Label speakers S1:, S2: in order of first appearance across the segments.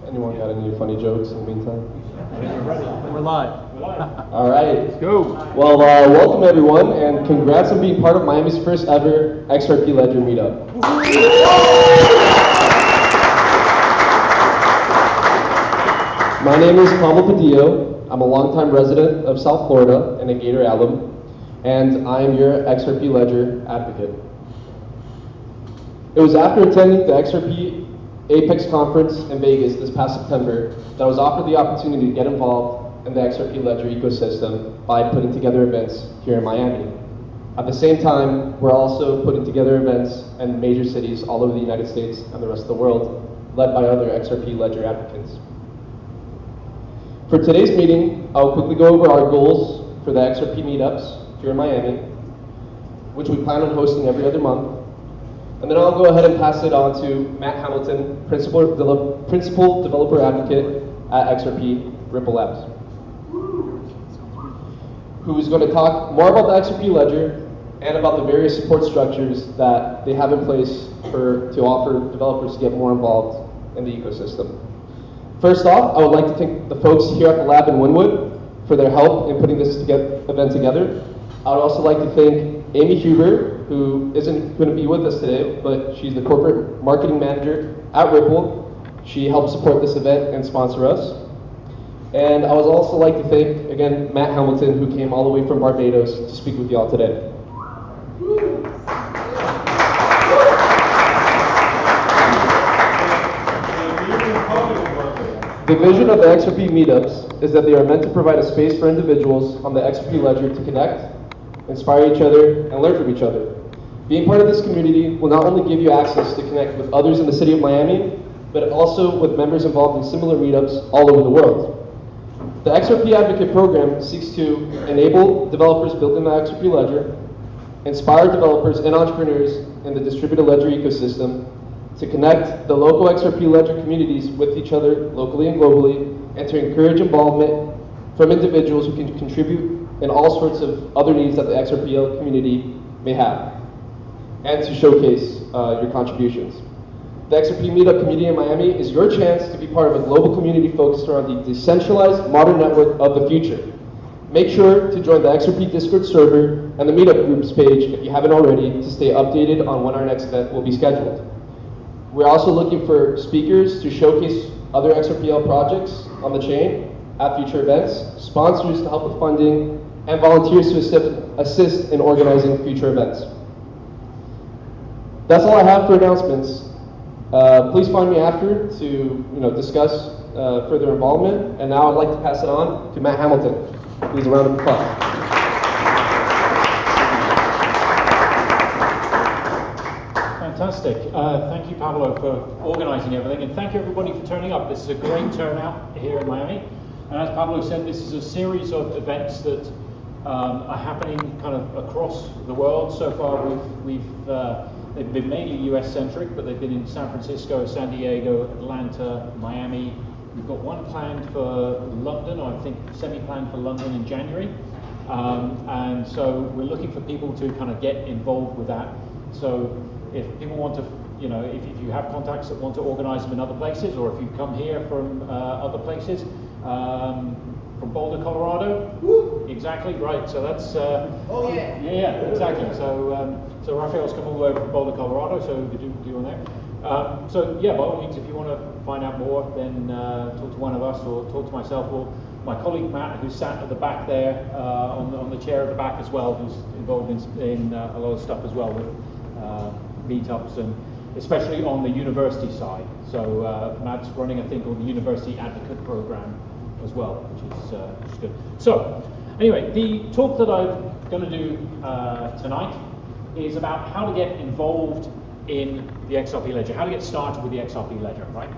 S1: Anyone got any funny jokes in the meantime?
S2: We're live.
S1: All right.
S2: Let's go.
S1: Well, welcome everyone, and congrats on being part of Miami's first ever XRP Ledger meetup. My name is Pablo Padilla. I'm a longtime resident of South Florida and a Gator alum, and I am your XRP Ledger advocate. It was after attending the XRP Apex conference in Vegas this past September that I was offered the opportunity to get involved in the XRP Ledger ecosystem by putting together events here in Miami. At the same time, we're also putting together events in major cities all over the United States and the rest of the world, led by other XRP Ledger advocates. For today's meeting, I'll quickly go over our goals for the XRP meetups here in Miami, which we plan on hosting every other month. And then I'll go ahead and pass it on to Matt Hamilton, Principal Developer Advocate at XRP Ripple Labs, who's going to talk more about the XRP Ledger and about the various support structures that they have in place to offer developers to get more involved in the ecosystem. First off, I would like to thank the folks here at the lab in Wynwood for their help in putting this event together. I would also like to thank Amy Huber, who isn't going to be with us today, but she's the corporate marketing manager at Ripple. She helped support this event and sponsor us. And I would also like to thank, again, Matt Hamilton, who came all the way from Barbados to speak with y'all today. The vision of the XRP meetups is that they are meant to provide a space for individuals on the XRP Ledger to connect, inspire each other, and learn from each other. Being part of this community will not only give you access to connect with others in the city of Miami, but also with members involved in similar meetups all over the world. The XRP Advocate Program seeks to enable developers building the XRP Ledger, inspire developers and entrepreneurs in the distributed ledger ecosystem, to connect the local XRP Ledger communities with each other locally and globally, and to encourage involvement from individuals who can contribute in all sorts of other needs that the XRPL community may have, and to showcase your contributions. The XRP Meetup community in Miami is your chance to be part of a global community focused around the decentralized modern network of the future. Make sure to join the XRP Discord server and the Meetup Groups page if you haven't already to stay updated on when our next event will be scheduled. We're also looking for speakers to showcase other XRPL projects on the chain at future events, sponsors to help with funding, and volunteers to assist in organizing future events. That's all I have for announcements. Please find me after to discuss further involvement. And now I'd like to pass it on to Matt Hamilton. Please, a round of applause.
S2: Fantastic. Thank you, Pablo, for organizing everything, and thank you everybody for turning up. This is a great turnout here in Miami. And as Pablo said, this is a series of events that are happening kind of across the world. So far, they've been mainly US-centric, but they've been in San Francisco, San Diego, Atlanta, Miami. We've got one planned for London, or I think semi-planned for London in January. And so we're looking for people to kind of get involved with that. So if people want to, if you have contacts that want to organize them in other places, or if you come here from other places, from Boulder, Colorado. Woo! Exactly, right. So that's
S3: oh yeah.
S2: Yeah, exactly. So Raphael's come all the way from Boulder, Colorado. So we do deal on there. So yeah, by all means, if you want to find out more, then talk to one of us or talk to myself or my colleague Matt, who's sat at the back there on the chair at the back as well, who's involved in a lot of stuff as well with meetups, and especially on the university side. So Matt's running a thing called the University Advocate Program as well, which is good. So anyway, the talk that I'm going to do tonight is about how to get involved in the XRP Ledger, how to get started with the XRP Ledger, right?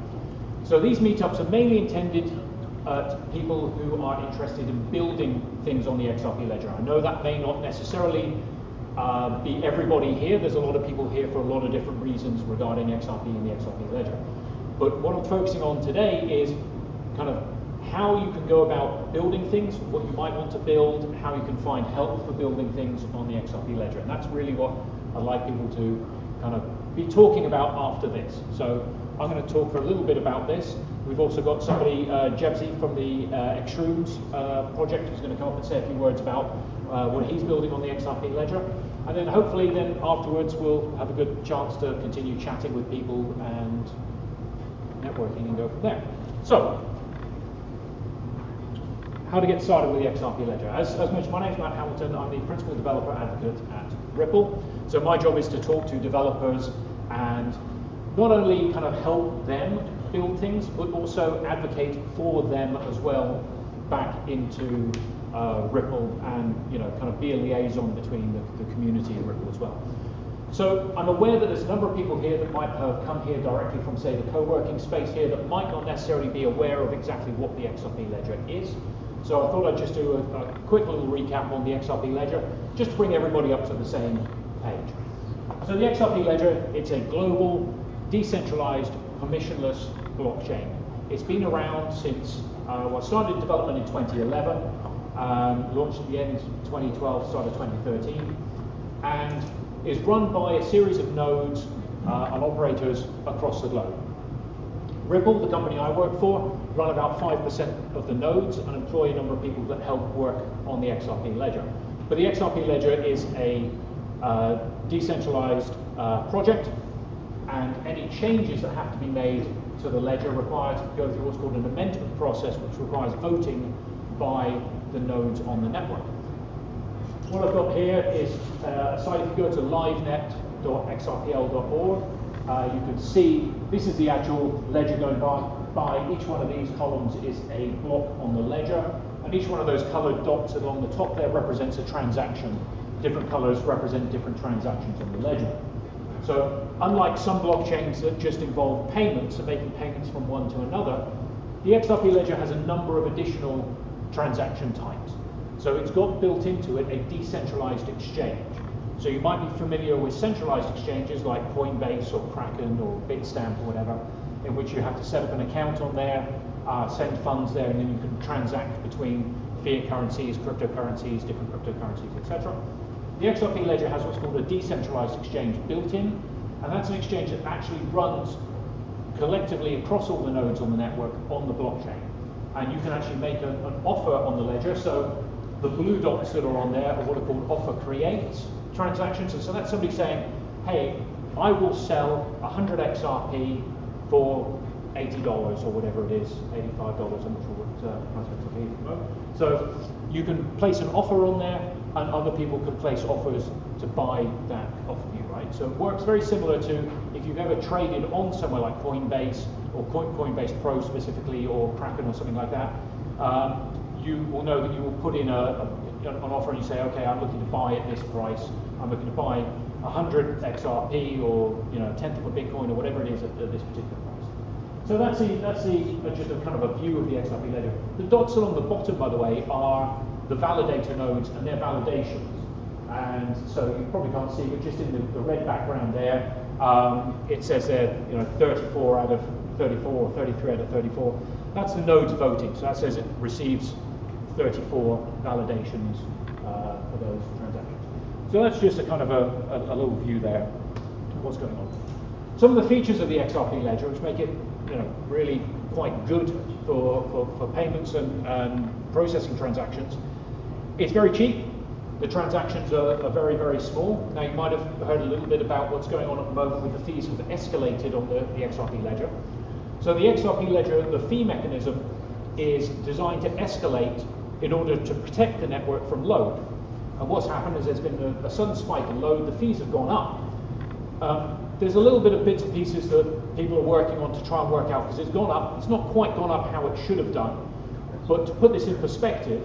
S2: So these meetups are mainly intended at people who are interested in building things on the XRP Ledger. I know that may not necessarily be everybody here. There's a lot of people here for a lot of different reasons regarding XRP and the XRP Ledger. But what I'm focusing on today is kind of how you can go about building things, what you might want to build, how you can find help for building things on the XRP Ledger. And that's really what I'd like people to kind of be talking about after this. So I'm going to talk for a little bit about this. We've also got somebody, Jebzi from the Xshrooms project, who's going to come up and say a few words about what he's building on the XRP ledger. And then hopefully then afterwards we'll have a good chance to continue chatting with people and networking and go from there. So, how to get started with the XRP ledger. As mentioned, my name is Matt Hamilton. I'm the Principal Developer Advocate at Ripple. So my job is to talk to developers and not only kind of help them build things, but also advocate for them as well back into Ripple, and kind of be a liaison between the community and Ripple as well. So I'm aware that there's a number of people here that might have come here directly from, say, the co-working space here that might not necessarily be aware of exactly what the XRP ledger is. So I thought I'd just do a quick little recap on the XRP ledger, just to bring everybody up to the same page. So the XRP ledger, it's a global, decentralized, permissionless blockchain. It's been around since, started development in 2011, launched at the end of 2012, start of 2013, and is run by a series of nodes and operators across the globe. Ripple, the company I work for, run about 5% of the nodes and employ a number of people that help work on the XRP ledger. But the XRP ledger is a decentralized project, and any changes that have to be made to the ledger require to go through what's called an amendment process, which requires voting by the nodes on the network. What I've got here is a site. If you go to livenet.xrpl.org, you can see this is the actual ledger going by. Each one of these columns is a block on the ledger, and each one of those colored dots along the top there represents a transaction. Different colors represent different transactions on the ledger. So unlike some blockchains that just involve payments and making payments from one to another, the XRP ledger has a number of additional transaction types. So it's got built into it a decentralized exchange. So you might be familiar with centralized exchanges like Coinbase or Kraken or Bitstamp or whatever, in which you have to set up an account on there, send funds there, and then you can transact between fiat currencies, cryptocurrencies, different cryptocurrencies, etc. The XRP ledger has what's called a decentralized exchange built in, and that's an exchange that actually runs collectively across all the nodes on the network on the blockchain. And you can actually make an offer on the ledger. So the blue dots that are on there are what are called offer creates transactions. And so that's somebody saying, hey, I will sell 100 XRP for $80 or whatever it is, $85, I'm not sure what price XRP is at the moment. So you can place an offer on there, and other people can place offers to buy that off of you, right? So it works very similar to if you've ever traded on somewhere like Coinbase, or Coinbase Pro specifically, or Kraken or something like that. You will know that you will put in an offer and you say, okay, I'm looking to buy at this price. I'm looking to buy 100 XRP or a tenth of a Bitcoin or whatever it is at this particular price. So that's just a kind of a view of the XRP ledger. The dots along the bottom, by the way, are the validator nodes and their validations. And so you probably can't see, but just in the red background there, it says there 34 out of 34 or 33 out of 34. That's the nodes voting. So that says it receives 34 validations for those transactions. So that's just a kind of a little view there of what's going on. Some of the features of the XRP ledger, which make it really quite good for payments and processing transactions. It's very cheap. The transactions are very, very small. Now you might have heard a little bit about what's going on at the moment with the fees have escalated on the XRP ledger. So the XRP ledger, the fee mechanism is designed to escalate in order to protect the network from load. And what's happened is there's been a sudden spike in load, the fees have gone up. There's a little bit of bits and pieces that people are working on to try and work out, because it's gone up. It's not quite gone up how it should have done. But to put this in perspective,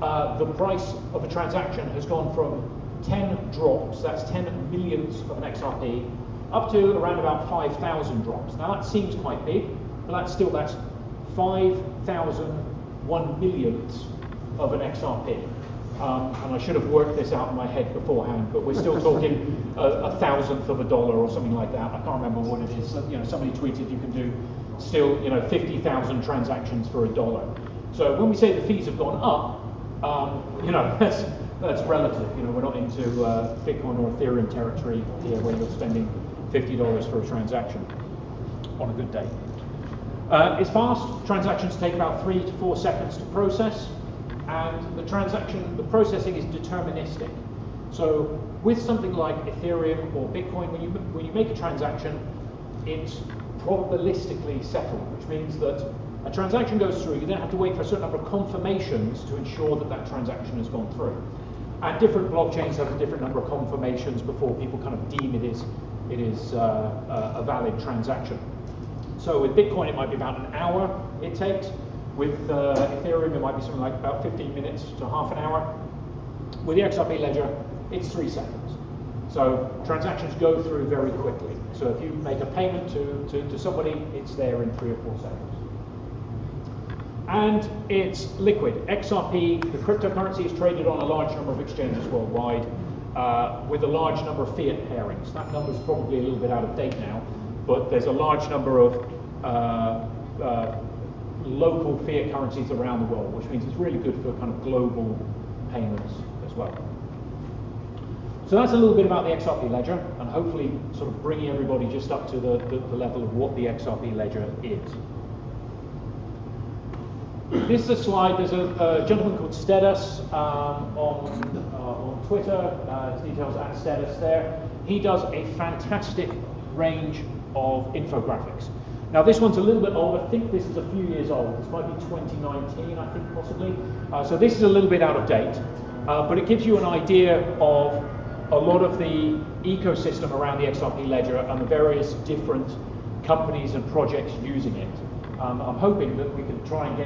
S2: the price of a transaction has gone from 10 drops, that's 10 millionths of an XRP, up to around about 5,000 drops. Now that seems quite big, but that's 5,001 millionths of an XRP. And I should have worked this out in my head beforehand, but we're still talking a thousandth of a dollar or something like that. I can't remember what it is. Somebody tweeted you can do still 50,000 transactions for $1. So when we say the fees have gone up, that's relative. We're not into Bitcoin or Ethereum territory here where you're spending $50 for a transaction. on a good day. It's fast. Transactions take about 3 to 4 seconds to process, and the processing is deterministic. So with something like Ethereum or Bitcoin, when you make a transaction, it's probabilistically settled, which means that a transaction goes through, you then have to wait for a certain number of confirmations to ensure that that transaction has gone through. And different blockchains have a different number of confirmations before people kind of deem it is a valid transaction. So with Bitcoin, it might be about an hour it takes. With Ethereum, it might be something like about 15 minutes to half an hour. With the XRP ledger, it's 3 seconds. So transactions go through very quickly. So if you make a payment to somebody, it's there in 3 or 4 seconds. And it's liquid. XRP, the cryptocurrency, is traded on a large number of exchanges worldwide with a large number of fiat pairings. That number is probably a little bit out of date now, but there's a large number of local fiat currencies around the world, which means it's really good for kind of global payments as well. So that's a little bit about the XRP ledger, and hopefully sort of bringing everybody just up to the level of what the XRP ledger is. This is a slide. There's a gentleman called Steadus on Twitter. His details at Steadus there. He does a fantastic range of infographics. Now this one's a little bit old. I think this is a few years old. This might be 2019, I think, possibly. So this is a little bit out of date, but it gives you an idea of a lot of the ecosystem around the XRP ledger and the various different companies and projects using it. I'm hoping that we can try and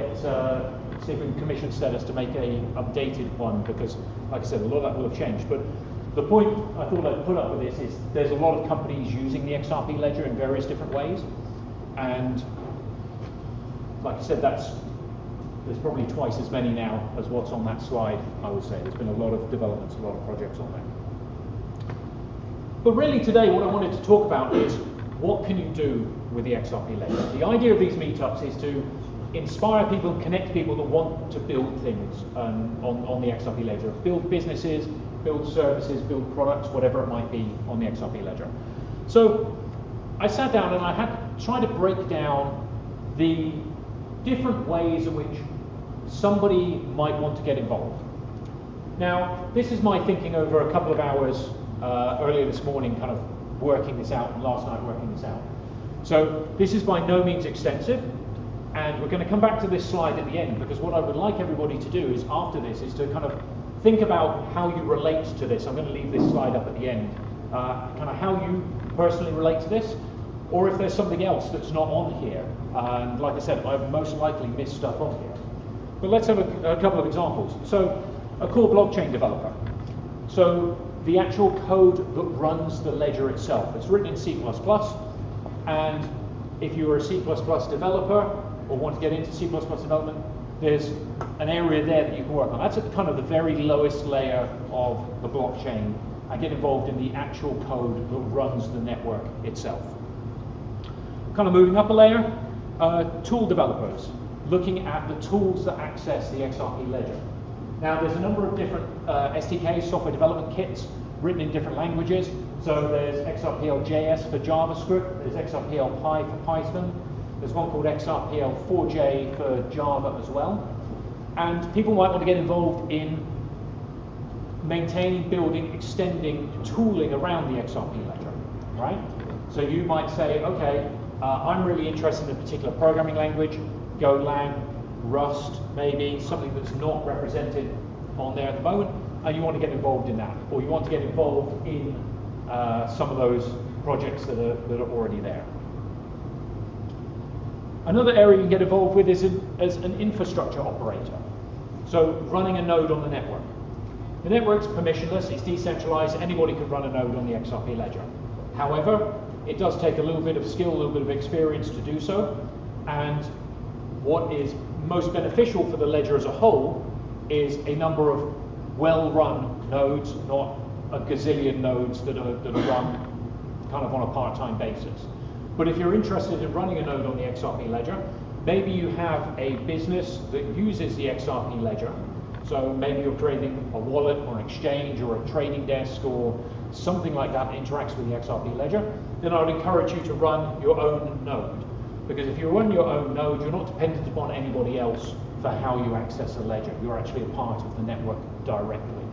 S2: see if we can commission Steadus to make an updated one, because, like I said, a lot of that will have changed. But the point I thought I'd put up with this is there's a lot of companies using the XRP ledger in various different ways. And like I said, there's probably twice as many now as what's on that slide, I would say. There's been a lot of developments, a lot of projects on there. But really today what I wanted to talk about is what can you do with the XRP ledger? The idea of these meetups is to inspire people, connect people that want to build things on the XRP ledger. Build businesses, build services, build products, whatever it might be on the XRP ledger. So I sat down and I had to try to break down the different ways in which somebody might want to get involved. Now, this is my thinking over a couple of hours earlier this morning, kind of working this out, and last night working this out. So this is by no means extensive, and we're going to come back to this slide at the end, because what I would like everybody to do is, after this, is to kind of think about how you relate to this. I'm going to leave this slide up at the end, kind of how you personally relate to this, or if there's something else that's not on here. And like I said, I've most likely missed stuff on here. But let's have a couple of examples. So a core blockchain developer. So the actual code that runs the ledger itself. It's written in C++, and if you're a C++ developer or want to get into C++ development, there's an area there that you can work on. That's at kind of the very lowest layer of the blockchain, and get involved in the actual code that runs the network itself. Kind of moving up a layer, tool developers, looking at the tools that access the XRP ledger. Now there's a number of different SDKs, software development kits, written in different languages. So there's XRPL.js for JavaScript, there's XRPL.py for Python, there's one called XRPL4j for Java as well. And people might want to get involved in maintaining, building, extending tooling around the XRP ledger, right? So you might say, okay, I'm really interested in a particular programming language, Golang, Rust, maybe, something that's not represented on there at the moment, and you want to get involved in that, or you want to get involved in some of those projects that are already there. Another area you can get involved with is as an infrastructure operator. So running a node on the network. The network's permissionless, it's decentralized, anybody can run a node on the XRP ledger. However, it does take a little bit of skill, a little bit of experience to do so, and what is most beneficial for the ledger as a whole is a number of well-run nodes, not a gazillion nodes that are run kind of on a part-time basis. But if you're interested in running a node on the XRP ledger, maybe you have a business that uses the XRP ledger. So maybe you're creating a wallet or an exchange or a trading desk or something like that interacts with the XRP ledger, then I would encourage you to run your own node. Because if you run your own node, you're not dependent upon anybody else for how you access a ledger. You're actually a part of the network directly.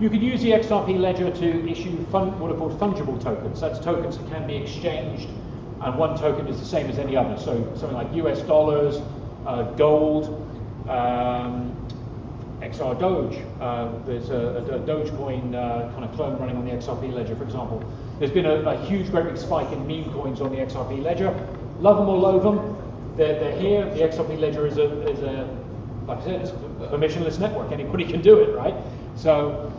S2: You could use the XRP ledger to issue what are called fungible tokens. That's tokens that can be exchanged, and one token is the same as any other. So something like US dollars, gold, XR Doge. There's a Dogecoin kind of clone running on the XRP ledger, for example. There's been a huge, great big spike in meme coins on the XRP ledger. Love them or loathe them, they're here. The XRP ledger is a like I said, it's a permissionless network. Anybody can do it, right? So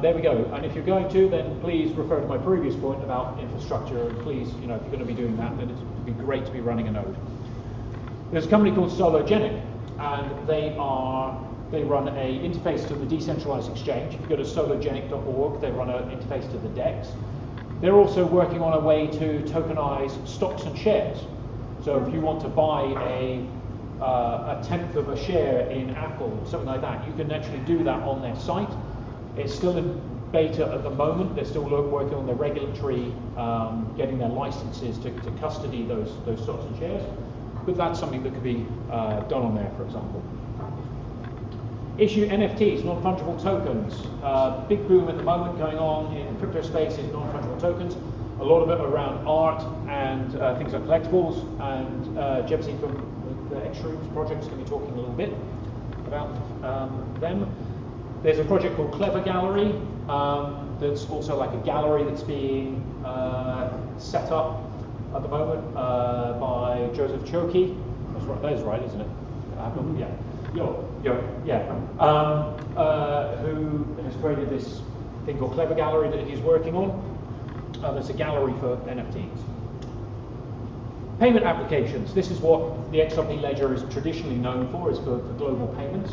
S2: there we go. And if you're going to, then please refer to my previous point about infrastructure. And please, if you're going to be doing that, then it'd be great to be running a node. There's a company called Sologenic, and they run an interface to the decentralized exchange. If you go to sologenic.org, they run an interface to the DEX. They're also working on a way to tokenize stocks and shares. So if you want to buy a tenth of a share in Apple, something like that, you can actually do that on their site. It's still in beta at the moment. They're still working on the regulatory, getting their licenses to custody those stocks and shares. But that's something that could be done on there, for example. Issue NFTs, non-fungible tokens. Big boom at the moment going on in the crypto space is non-fungible tokens. A lot of it around art and things like collectibles. And Jebzi from the Xshrooms project is going to be talking a little bit about them. There's a project called Clever Gallery that's also like a gallery that's being set up at the moment by Joseph Choki. That's right, that is right, isn't it? Yeah. Who has created this thing called Clever Gallery that he's working on. There's a gallery for NFTs. Payment applications. This is what the XRP ledger is traditionally known for, is for global payments.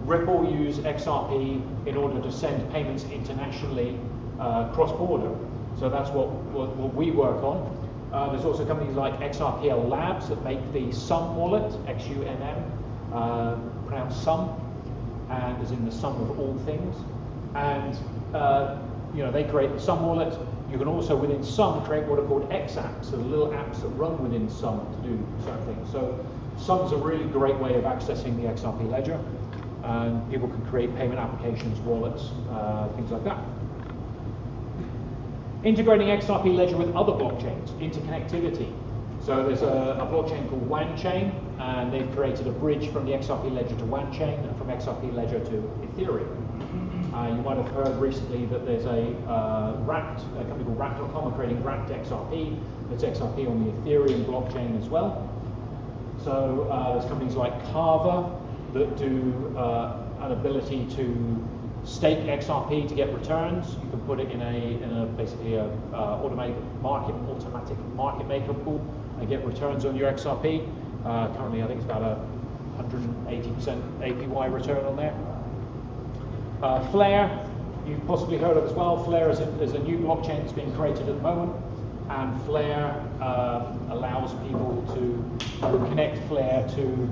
S2: Ripple use XRP in order to send payments internationally cross-border. So that's what we work on. There's also companies like XRPL Labs that make the Sum wallet, XUMM, pronounced Sum, and as in the sum of all things. And they create the Sum wallet. You can also within Sum create what are called X apps, so the little apps that run within Sum to do certain things. So Sum's a really great way of accessing the XRP ledger, and people can create payment applications, wallets, things like that. Integrating XRP ledger with other blockchains, interconnectivity. So there's a blockchain called WanChain, and they've created a bridge from the XRP ledger to WanChain and from XRP ledger to Ethereum. You might have heard recently that there's a company called Wrapped.com are creating Wrapped XRP. There's XRP on the Ethereum blockchain as well. So there's companies like Carver that do an ability to stake XRP to get returns. You can put it in basically a automatic market maker pool and get returns on your XRP. Currently, I think it's about 180% APY return on there. Flare, you've possibly heard of as well. Flare is a new blockchain that's being created at the moment, and Flare allows people to connect Flare to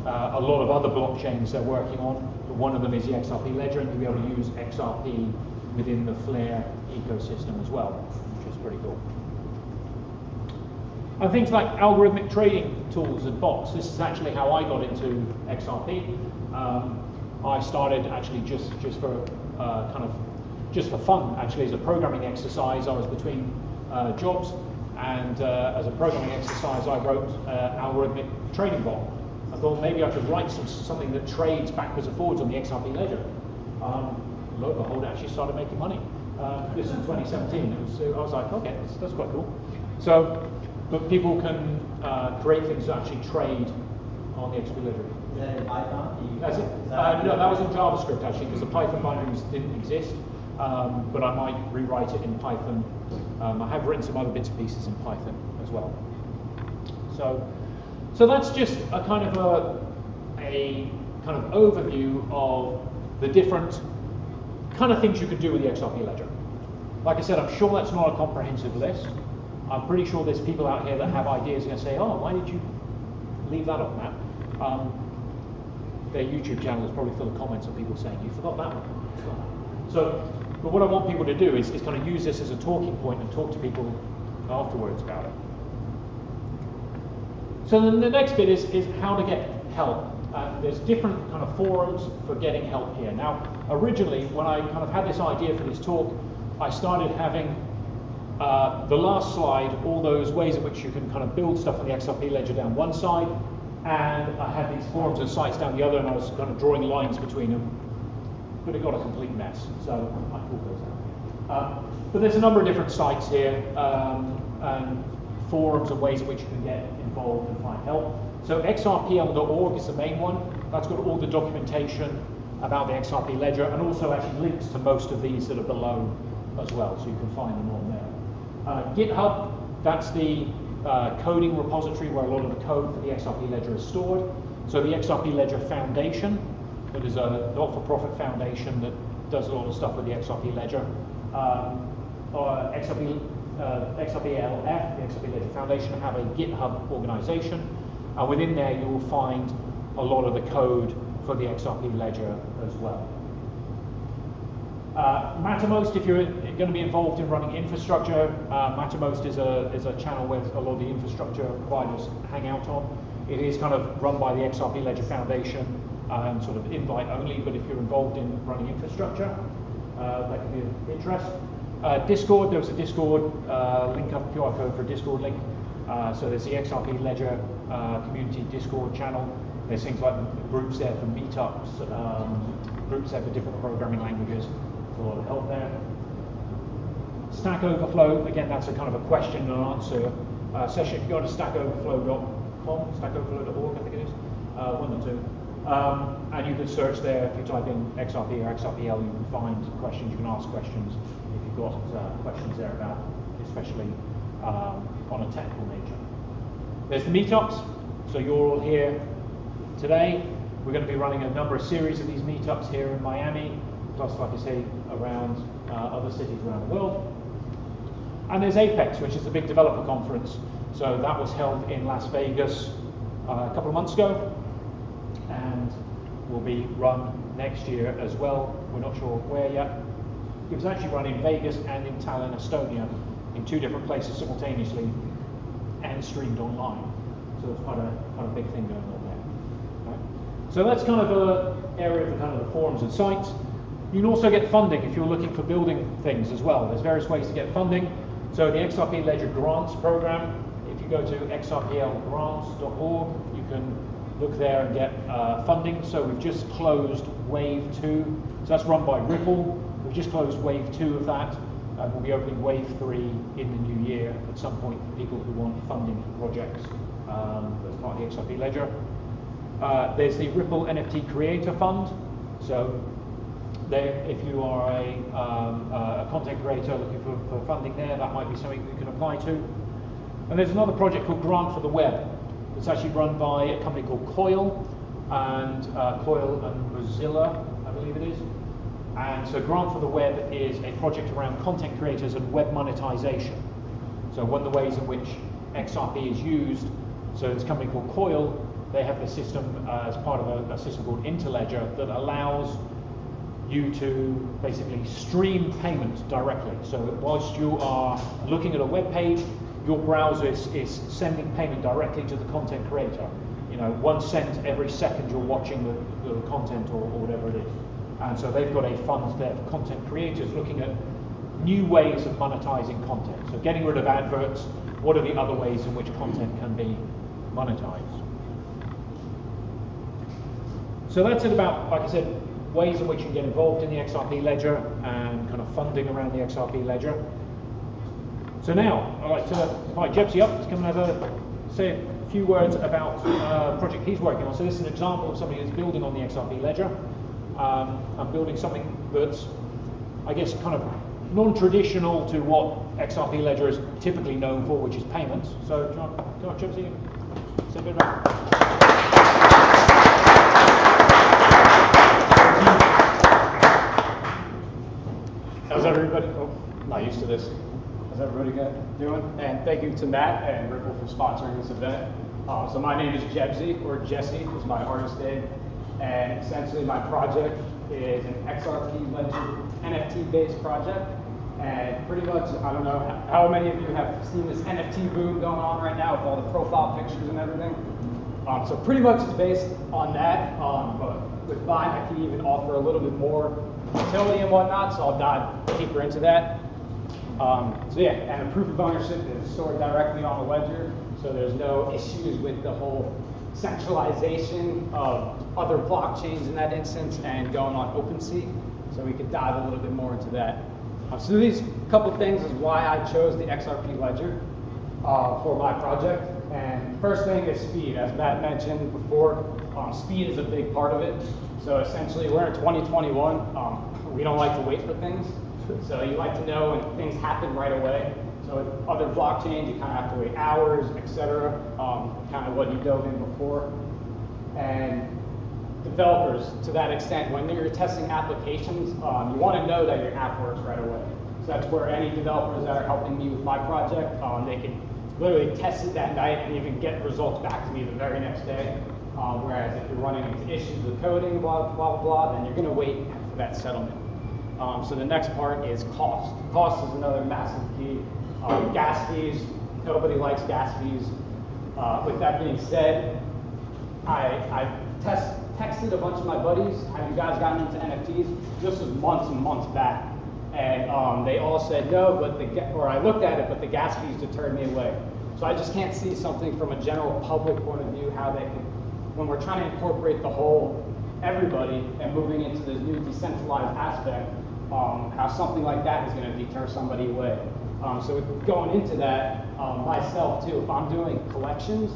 S2: a lot of other blockchains they're working on. One of them is the XRP ledger, and you'll be able to use XRP within the Flare ecosystem as well, which is pretty cool. And things like algorithmic trading tools and bots. This is actually how I got into XRP. I started actually just for just for fun, actually, as a programming exercise. I was between jobs, and as a programming exercise, I wrote algorithmic trading bot. I thought maybe I could write something that trades backwards and forwards on the XRP ledger. Lo and behold, it actually started making money. This is 2017. I was like, okay, that's quite cool. So, but people can create things that actually trade on the XRP ledger.
S3: Is that in Python?
S2: No, that was in JavaScript actually, because the Python binaries didn't exist. But I might rewrite it in Python. I have written some other bits and pieces in Python as well. So that's just a kind of overview of the different kind of things you could do with the XRP ledger. Like I said, I'm sure that's not a comprehensive list. I'm pretty sure there's people out here that have ideas and say, oh, why did you leave that on that? their YouTube channel is probably full of comments of people saying, you forgot that one. So, but what I want people to do is kind of use this as a talking point and talk to people afterwards about it. So then the next bit is how to get help. There's different kind of forums for getting help here. Now, originally, when I kind of had this idea for this talk, I started having the last slide, all those ways in which you can kind of build stuff on the XRP ledger down one side, and I had these forums and sites down the other, and I was kind of drawing lines between them, but it got a complete mess, so I pulled those out. But there's a number of different sites here, and forums and ways in which you can get involved and find help. So XRPL.org is the main one. That's got all the documentation about the XRP ledger, and also actually links to most of these that are below as well, so you can find them on there. GitHub, that's the coding repository where a lot of the code for the XRP ledger is stored. So the XRP Ledger Foundation, that is a not-for-profit foundation that does a lot of stuff with the XRP ledger. XRPLF, the XRP Ledger Foundation, have a GitHub organization. Within there, you will find a lot of the code for the XRP ledger as well. Mattermost, if you're going to be involved in running infrastructure, Mattermost is a channel where a lot of the infrastructure providers hang out on. It is kind of run by the XRP Ledger Foundation and sort of invite only, but if you're involved in running infrastructure, that can be of interest. Discord, there was a Discord link up, QR code for a Discord link. So there's the XRP Ledger Community Discord channel. There's things like groups there for meetups, groups there for different programming languages. A lot of help there. Stack Overflow, again, that's a kind of a question and answer session. If you go to stackoverflow.com, stackoverflow.org, I think it is, one or two, and you can search there. If you type in XRP or XRPL, you can find questions. You can ask questions if you've got questions there about, especially on a technical nature. There's the meetups. So you're all here today. We're going to be running a number of series of these meetups here in Miami, plus, like I say, around other cities around the world. And there's Apex, which is the big developer conference. So that was held in Las Vegas a couple of months ago, and will be run next year as well. We're not sure where yet. It was actually run in Vegas and in Tallinn, Estonia, in two different places simultaneously, and streamed online. So it's quite a big thing going on there. Right? So that's kind of an area of the kind of the forums and sites. You can also get funding if you're looking for building things as well. There's various ways to get funding. So the XRP Ledger Grants program, if you go to xrplgrants.org, you can look there and get funding. So we've just closed Wave 2. So that's run by Ripple. We've just closed Wave 2 of that. And we'll be opening Wave 3 in the new year at some point for people who want funding for projects as part of the XRP Ledger. There's the Ripple NFT Creator Fund. So there, if you are a content creator looking for funding there, that might be something you can apply to. And there's another project called Grant for the Web. It's actually run by a company called Coil and Mozilla, I believe it is. And so Grant for the Web is a project around content creators and web monetization. So one of the ways in which XRP is used, so this company called Coil, they have the system as part of a system called Interledger that allows you to basically stream payment directly. So whilst you are looking at a web page, your browser is sending payment directly to the content creator. You know, 1 cent every second you're watching the content or whatever it is. And so they've got a fund there for content creators looking at new ways of monetizing content. So getting rid of adverts, what are the other ways in which content can be monetized? So that's it about, like I said, ways in which you can get involved in the XRP ledger and kind of funding around the XRP ledger. So now, I'd like to invite Jebzi up to come and say a few words about a project he's working on. So this is an example of somebody who's building on the XRP ledger. I'm building something that's, I guess, kind of non-traditional to what XRP ledger is typically known for, which is payments. So, do you want Jebzi, say a bit about it?
S3: How's everybody? Oh, not used to this. How's everybody doing? And thank you to Matt and Ripple for sponsoring this event. So my name is Jebzi, or Jesse is my artist name. And essentially my project is an XRP ledger NFT-based project. And pretty much, I don't know how many of you have seen this NFT boom going on right now with all the profile pictures and everything. So pretty much it's based on that, but with mine I can even offer a little bit more utility and whatnot, so I'll dive deeper into that. So yeah, and the proof of ownership is stored directly on the ledger, so there's no issues with the whole centralization of other blockchains in that instance and going on OpenSea, so we could dive a little bit more into that. So these couple things is why I chose the XRP ledger for my project. And first thing is speed. As Matt mentioned before, speed is a big part of it. So essentially we're in 2021, we don't like to wait for things. So you like to know when things happen right away. So with other blockchains, you kind of have to wait hours, etc. Kind of what you dove in before. And developers, to that extent, when you're testing applications, you want to know that your app works right away. So that's where any developers that are helping me with my project, they can literally test it that night and even get results back to me the very next day. Whereas if you're running into issues with coding, blah, blah, blah, then you're going to wait for that settlement. So the next part is cost. Cost is another massive key. Gas fees, nobody likes gas fees. With that being said, I texted a bunch of my buddies, have you guys gotten into NFTs? This was months and months back. And they all said no, but I looked at it, but the gas fees deterred me away. So I just can't see something from a general public point of view, how they can, when we're trying to incorporate the whole everybody and moving into this new decentralized aspect, how something like that is going to deter somebody away. So going into that, myself too, if I'm doing collections,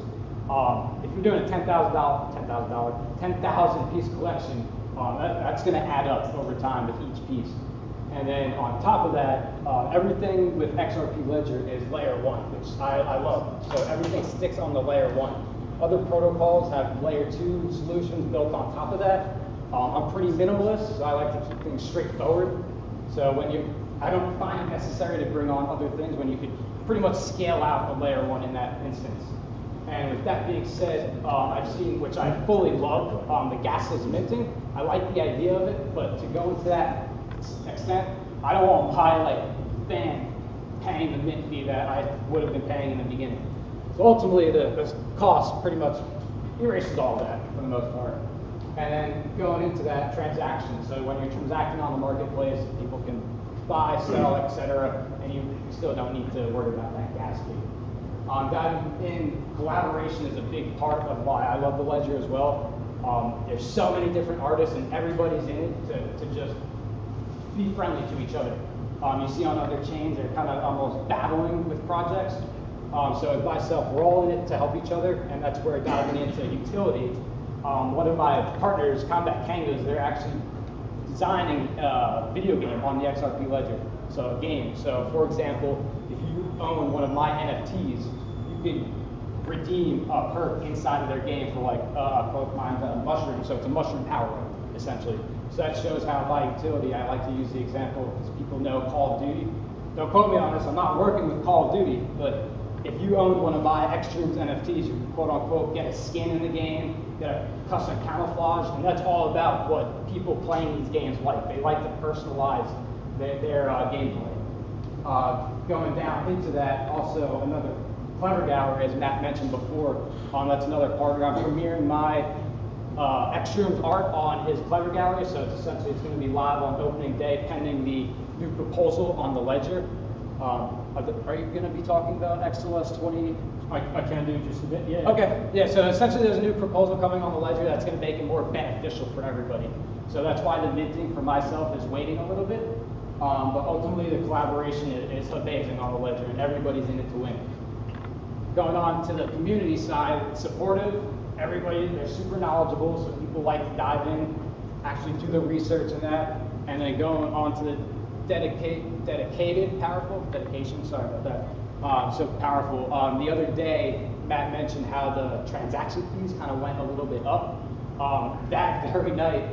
S3: if you're doing a $10,000 piece collection, that's going to add up over time with each piece. And then on top of that, everything with XRP Ledger is layer 1, which I love. So everything sticks on the layer 1. Other protocols have layer 2 solutions built on top of that. I'm pretty minimalist, so I like to keep things straightforward. So I don't find it necessary to bring on other things when you could pretty much scale out a layer 1 in that instance. And with that being said, I've seen, which I fully love, the gasless minting. I like the idea of it, but to go into that extent, I don't want to buy like paying the mint fee that I would have been paying in the beginning. So ultimately, the cost pretty much erases all that for the most part. And then going into that transaction, so when you're transacting on the marketplace, people can buy, sell, etc., and you still don't need to worry about that gas fee. Diving in, collaboration is a big part of why I love the ledger as well. There's so many different artists, and everybody's in it to just be friendly to each other. You see on other chains, they're kind of almost battling with projects. So as myself, we're all in it to help each other, and that's where diving into utility. One of my partners, Combat Kangas, they're actually designing a video game on the XRP Ledger, so a game. So for example, if you own one of my NFTs, you can redeem a perk inside of their game for like, quote mine, mushroom, so it's a mushroom power-up, essentially. So that shows how by utility, I like to use the example, because people know Call of Duty. Don't quote me on this, I'm not working with Call of Duty, but if you own one of my Xshrooms NFTs, you can quote unquote get a skin in the game, get a custom camouflage, and that's all about what people playing these games like. They like to personalize their gameplay. Going down into that, also another Clever Gallery, as Matt mentioned before, that's another partner. I'm premiering my Xshrooms art on his Clever Gallery, so it's essentially it's going to be live on opening day, pending the new proposal on the ledger. Are you going to be talking about XLS 20?
S2: I can do just a bit, yeah.
S3: Okay, yeah, so essentially there's a new proposal coming on the ledger that's going to make it more beneficial for everybody. So that's why the minting for myself is waiting a little bit. But ultimately the collaboration is amazing on the ledger, and everybody's in it to win. Going on to the community side, it's supportive. Everybody, they're super knowledgeable, so people like to dive in, actually do the research and that, and then going on to the dedication, sorry about that, so powerful. The other day, Matt mentioned how the transaction fees kind of went a little bit up. That very night,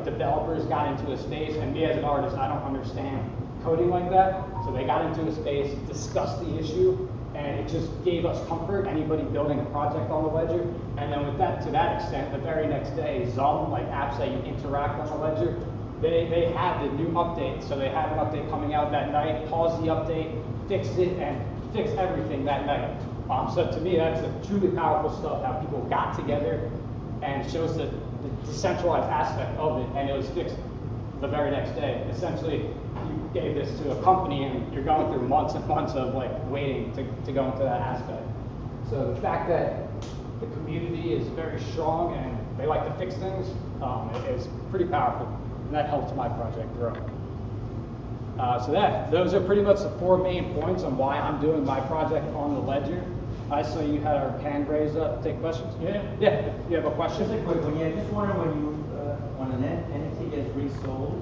S3: developers got into a space, and me as an artist, I don't understand coding like that, so they got into a space, discussed the issue, and it just gave us comfort, anybody building a project on the ledger. And then with that, to that extent, the very next day, Zum, like apps that you interact on the ledger, they had the new update. So they had an update coming out that night, pause the update, fix it, and fix everything that night. So to me, that's a truly powerful stuff, how people got together and shows the decentralized aspect of it, and it was fixed the very next day. Essentially, you gave this to a company and you're going through months and months of like waiting to go into that aspect. So the fact that the community is very strong and they like to fix things is pretty powerful, and that helps my project grow. So those are pretty much the 4 main points on why I'm doing my project on the ledger. I saw you had our hand raised up. Take questions? Yeah. Yeah, if you have a question.
S4: Just a quick one. Yeah, just wondering when an NFT gets resold,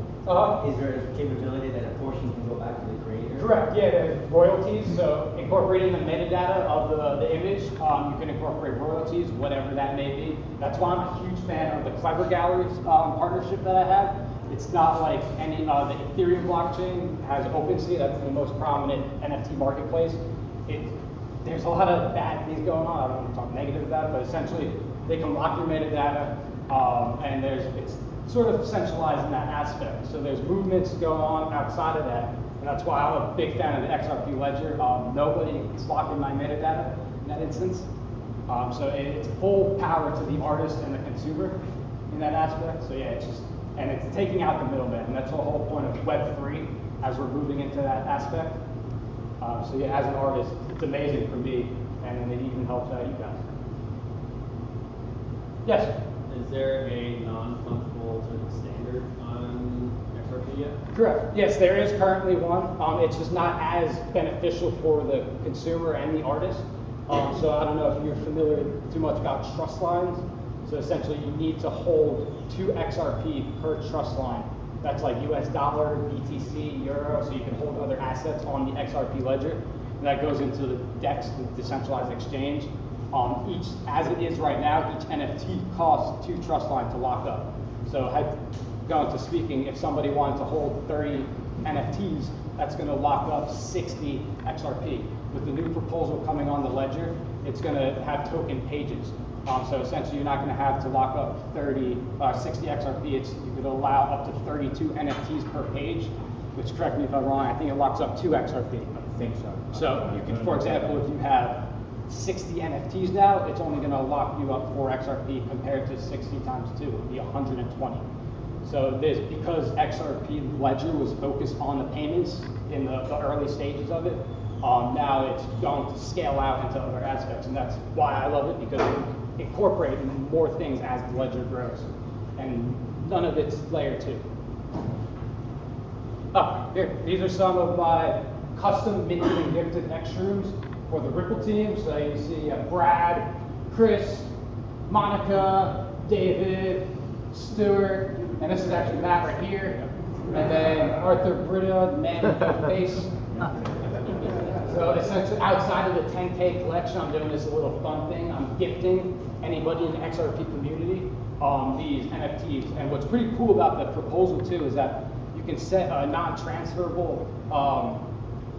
S4: is there a capability that a portion can go back to the creator?
S3: Correct, yeah, there's royalties. So incorporating the metadata of the image, you can incorporate royalties, whatever that may be. That's why I'm a huge fan of the Clever Galleries partnership that I have. It's not like any, the Ethereum blockchain has OpenSea, that's the most prominent NFT marketplace. There's a lot of bad things going on. I don't want to talk negative about it, but essentially they can lock your metadata, and it's sort of centralized in that aspect. So there's movements going on outside of that, and that's why I'm a big fan of the XRP ledger. Nobody is locking my metadata in that instance. So it's full power to the artist and the consumer in that aspect. So yeah, it's taking out the middleman, and that's the whole point of Web3 as we're moving into that aspect. So yeah, as an artist, it's amazing for me, and it even helps out you guys. Yes?
S5: Is there a non-fungible sort of standard on XRP yet?
S3: Correct. Yes, there is currently one. It's just not as beneficial for the consumer and the artist. So I don't know if you're familiar too much about trust lines. So essentially, you need to hold 2 XRP per trust line. That's like US dollar, BTC, euro, so you can hold other assets on the XRP ledger. And that goes into the DEX, the decentralized exchange. As it is right now, each NFT costs 2 trust lines to lock up. So going to speaking, if somebody wanted to hold 30 NFTs, that's going to lock up 60 XRP. With the new proposal coming on the ledger, it's going to have token pages. So essentially, you're not going to have to lock up 60 XRP. You could allow up to 32 NFTs per page, which, correct me if I'm wrong, I think it locks up 2 XRP.
S2: I think so.
S3: So you can, for example, if you have 60 NFTs now, it's only going to lock you up 4 XRP compared to 60 times 2, it would be 120. So because XRP ledger was focused on the payments in the early stages of it, now it's going to scale out into other aspects, and that's why I love it, because it incorporates more things as the ledger grows, and none of it's layer 2. Here, these are some of my custom minted and gifted Xshrooms for the Ripple team. So you see Brad, Chris, Monica, David, Stuart, and this is actually Matt right here, and then Arthur Britta, the man with the face. So essentially, outside of the 10K collection, I'm doing this little fun thing. I'm gifting anybody in the XRP community these NFTs. And what's pretty cool about the proposal too is that you can set a non-transferable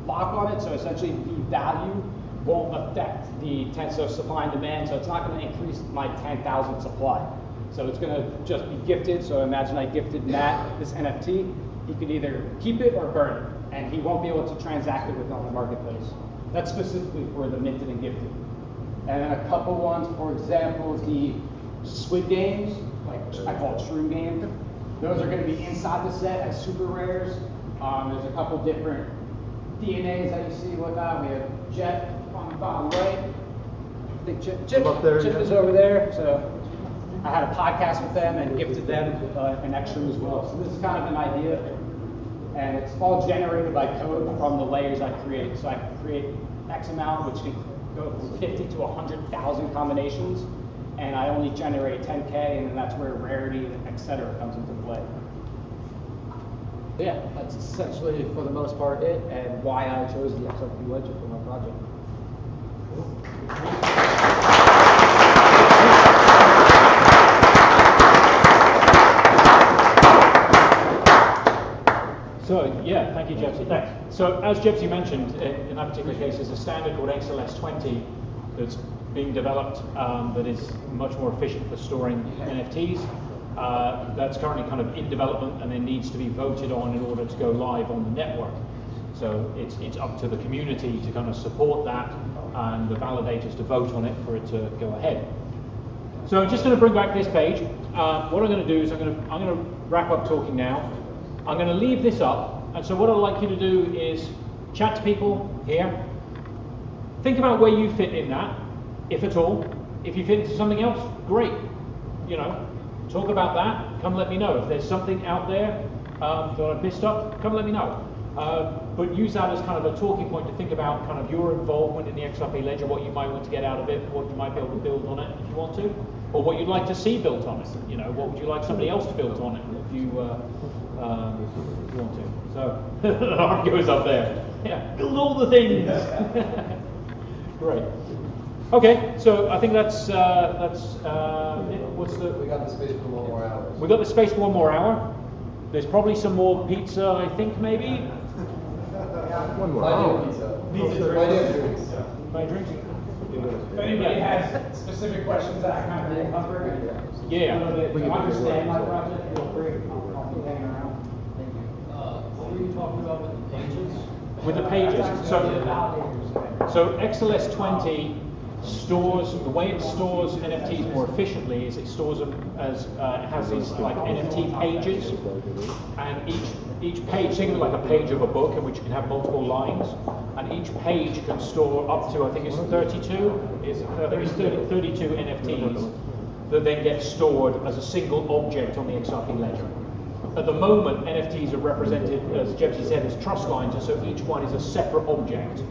S3: lock on it. So essentially, the value won't affect the supply and demand. So it's not going to increase my 10,000 supply. So it's going to just be gifted. So imagine I gifted Matt this NFT. He could either keep it or burn it, and he won't be able to transact it with on the marketplace. That's specifically for the minted and gifted. And then a couple ones, for example, the Squid Games, like I call it Shroom Game. Those are going to be inside the set as super rares. There's a couple different DNAs that you see with that. We have Jet on the bottom right. I think Chip is over there. So I had a podcast with them and gifted them an Xshroom as well. So this is kind of an idea. And it's all generated by code from the layers I create. So I can create X amount, which can go from 50 to 100,000 combinations. And I only generate 10K, and then that's where rarity, etc. comes into play. Yeah, that's essentially, for the most part, it, and why I chose the XRP ledger for my project.
S2: So yeah, thank you, Jebzi. Thanks. So as Jebzi mentioned, in that particular case, there's a standard called XLS20 that's being developed that is much more efficient for storing NFTs. That's currently kind of in development and then needs to be voted on in order to go live on the network. So it's up to the community to kind of support that and the validators to vote on it for it to go ahead. So I'm just going to bring back this page. What I'm going to do is I'm going to wrap up talking now. I'm going to leave this up, and so what I'd like you to do is chat to people here. Think about where you fit in that, if at all. If you fit into something else, great. You know, talk about that. Come let me know. If there's something out there that I've missed up, come let me know. But use that as kind of a talking point to think about kind of your involvement in the XRP ledger, what you might want to get out of it, what you might be able to build on it if you want to, or what you'd like to see built on it. You know, what would you like somebody else to build on it if you want to. So the arm goes up there. Yeah, build all the things. Great. Okay, so I think that's what's the?
S1: We got the space for one more hour.
S2: We got the space for one more hour. There's probably some more pizza, I think, maybe.
S1: One more. Buy pizza. Buy drinks.
S2: Buy drinks.
S3: If anybody has specific questions that I kind of cover,
S2: yeah.
S3: to understand my project, feel free. I'll be hanging around. Thank you.
S5: What were you talking about with the pages?
S2: With the pages. So XLS20 stores, the way it stores NFTs more efficiently is it stores them as, it has these like NFT pages, and each page, think of it like a page of a book in which you can have multiple lines, and each page can store up to, I think it's 32 NFTs that then get stored as a single object on the XRP ledger. At the moment, NFTs are represented, as Jebzi said, as trust lines, and so each one is a separate object.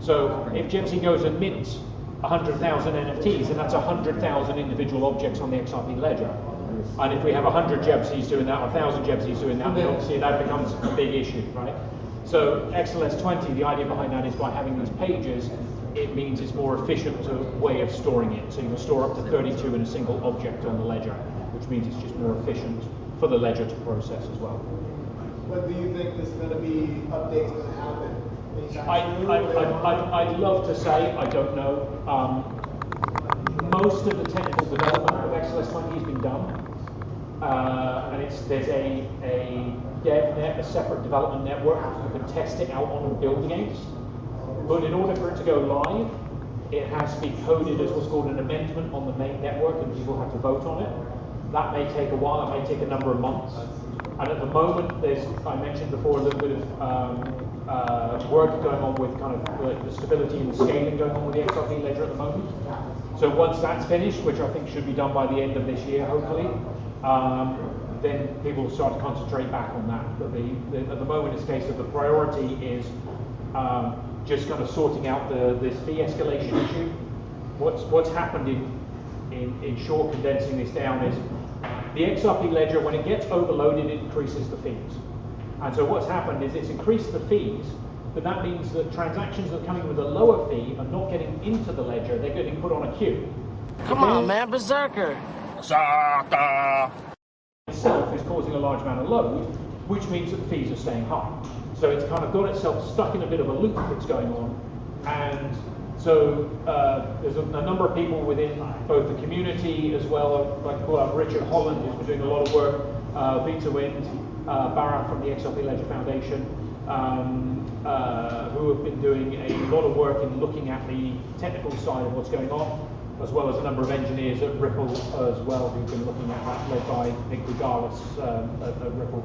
S2: So if Jebzi goes and mints 100,000 NFTs, and that's 100,000 individual objects on the XRP ledger. And if we have 100 Jebzis doing that, or 1,000 Jebzis doing that, then obviously that becomes a big issue, right? So XLS20, the idea behind that is by having these pages, it means it's more efficient way of storing it. So you can store up to 32 in a single object on the ledger, which means it's just more efficient for the ledger to process as well.
S6: When do you think this is going to be updates going to happen?
S2: I'd love to say, I don't know. Most of the technical development of XLS20 has been done, and there's a dev net, a separate development network you can test it out on and build against. But in order for it to go live, it has to be coded as what's called an amendment on the main network, and people have to vote on it. That may take a while, that may take a number of months. And at the moment, there's, I mentioned before, a little bit of work going on with kind of the stability and scaling going on with the XRP ledger at the moment. So once that's finished, which I think should be done by the end of this year, hopefully, then people will start to concentrate back on that. But at the moment, it's a case of the priority is just kind of sorting out this fee escalation issue. What's happened in short, condensing this down, is the XRP ledger, when it gets overloaded, it increases the fees. And so what's happened is it's increased the fees, but that means that transactions that are coming with a lower fee are not getting into the ledger, they're getting put on a queue.
S7: Come on, man, berserker.
S2: Berserker! Itself is causing a large amount of load, which means that the fees are staying high. So it's kind of got itself stuck in a bit of a loop that's going on, and so there's a number of people within both the community as well, like Richard Holland, who's been doing a lot of work, Vita Wind, Barra from the XRP Ledger Foundation, who have been doing a lot of work in looking at the technical side of what's going on, as well as a number of engineers at Ripple as well, who've been looking at that, led by Nick Regalis at Ripple.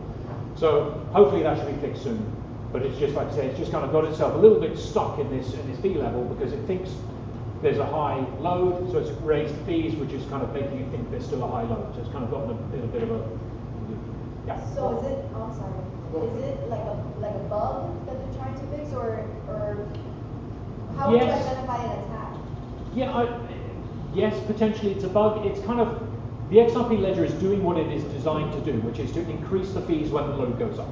S2: So hopefully that should be fixed soon. But it's just, like I say, it's just kind of got itself a little bit stuck in this fee level because it thinks there's a high load, so it's raised fees, which is kind of making it think there's still a high load. So it's kind of gotten a bit of a, yeah.
S8: So is it, I'm sorry, is it like a bug that they're trying to fix, or how would you identify an attack?
S2: Yeah, yes, potentially it's a bug. It's kind of, the XRP ledger is doing what it is designed to do, which is to increase the fees when the load goes up.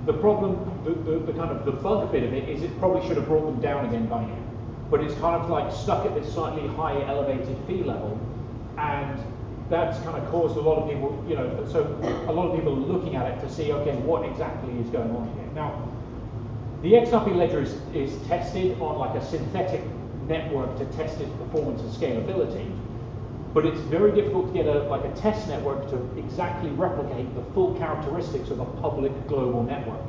S2: The problem, the kind of the bug bit of it is it probably should have brought them down again by now. But it's kind of like stuck at this slightly high elevated fee level, and that's kind of caused a lot of people, you know, so a lot of people are looking at it to see, okay, what exactly is going on here. Now, The XRP ledger is tested on like a synthetic network to test its performance and scalability, but it's very difficult to get a test network to exactly replicate the full characteristics of a public global network.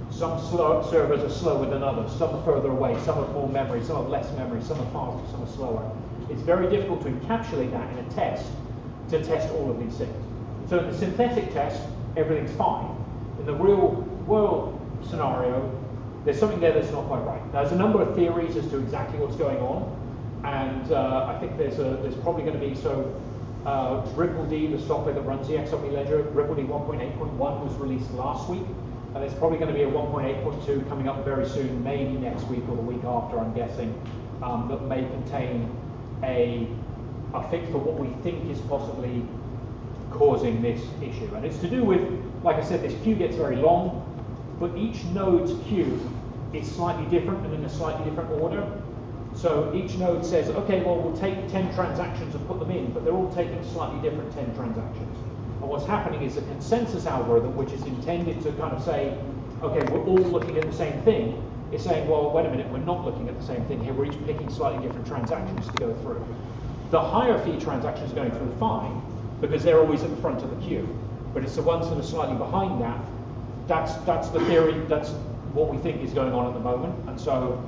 S2: Some servers are slower than others, some are further away, some have more memory, some have less memory, some are faster, some are slower. It's very difficult to encapsulate that in a test to test all of these things. So in the synthetic test, everything's fine. In the real world scenario, there's something there that's not quite right. There's a number of theories as to exactly what's going on, and I think there's probably going to be, RippleD, the software that runs the XRP ledger, RippleD 1.8.1 was released last week, and there's probably going to be a 1.8.2 coming up very soon, maybe next week or the week after, I'm guessing, that may contain a fix for what we think is possibly causing this issue. And it's to do with, like I said, this queue gets very long, but each node's queue is slightly different and in a slightly different order. So each node says, okay, well, we'll take 10 transactions and put them in, but they're all taking slightly different 10 transactions. And what's happening is a consensus algorithm, which is intended to kind of say, okay, we're all looking at the same thing, is saying, well, wait a minute, we're not looking at the same thing here, we're each picking slightly different transactions to go through. The higher fee transactions are going through fine, because they're always at the front of the queue. But it's the ones that are slightly behind that, that's the theory, that's what we think is going on at the moment. And so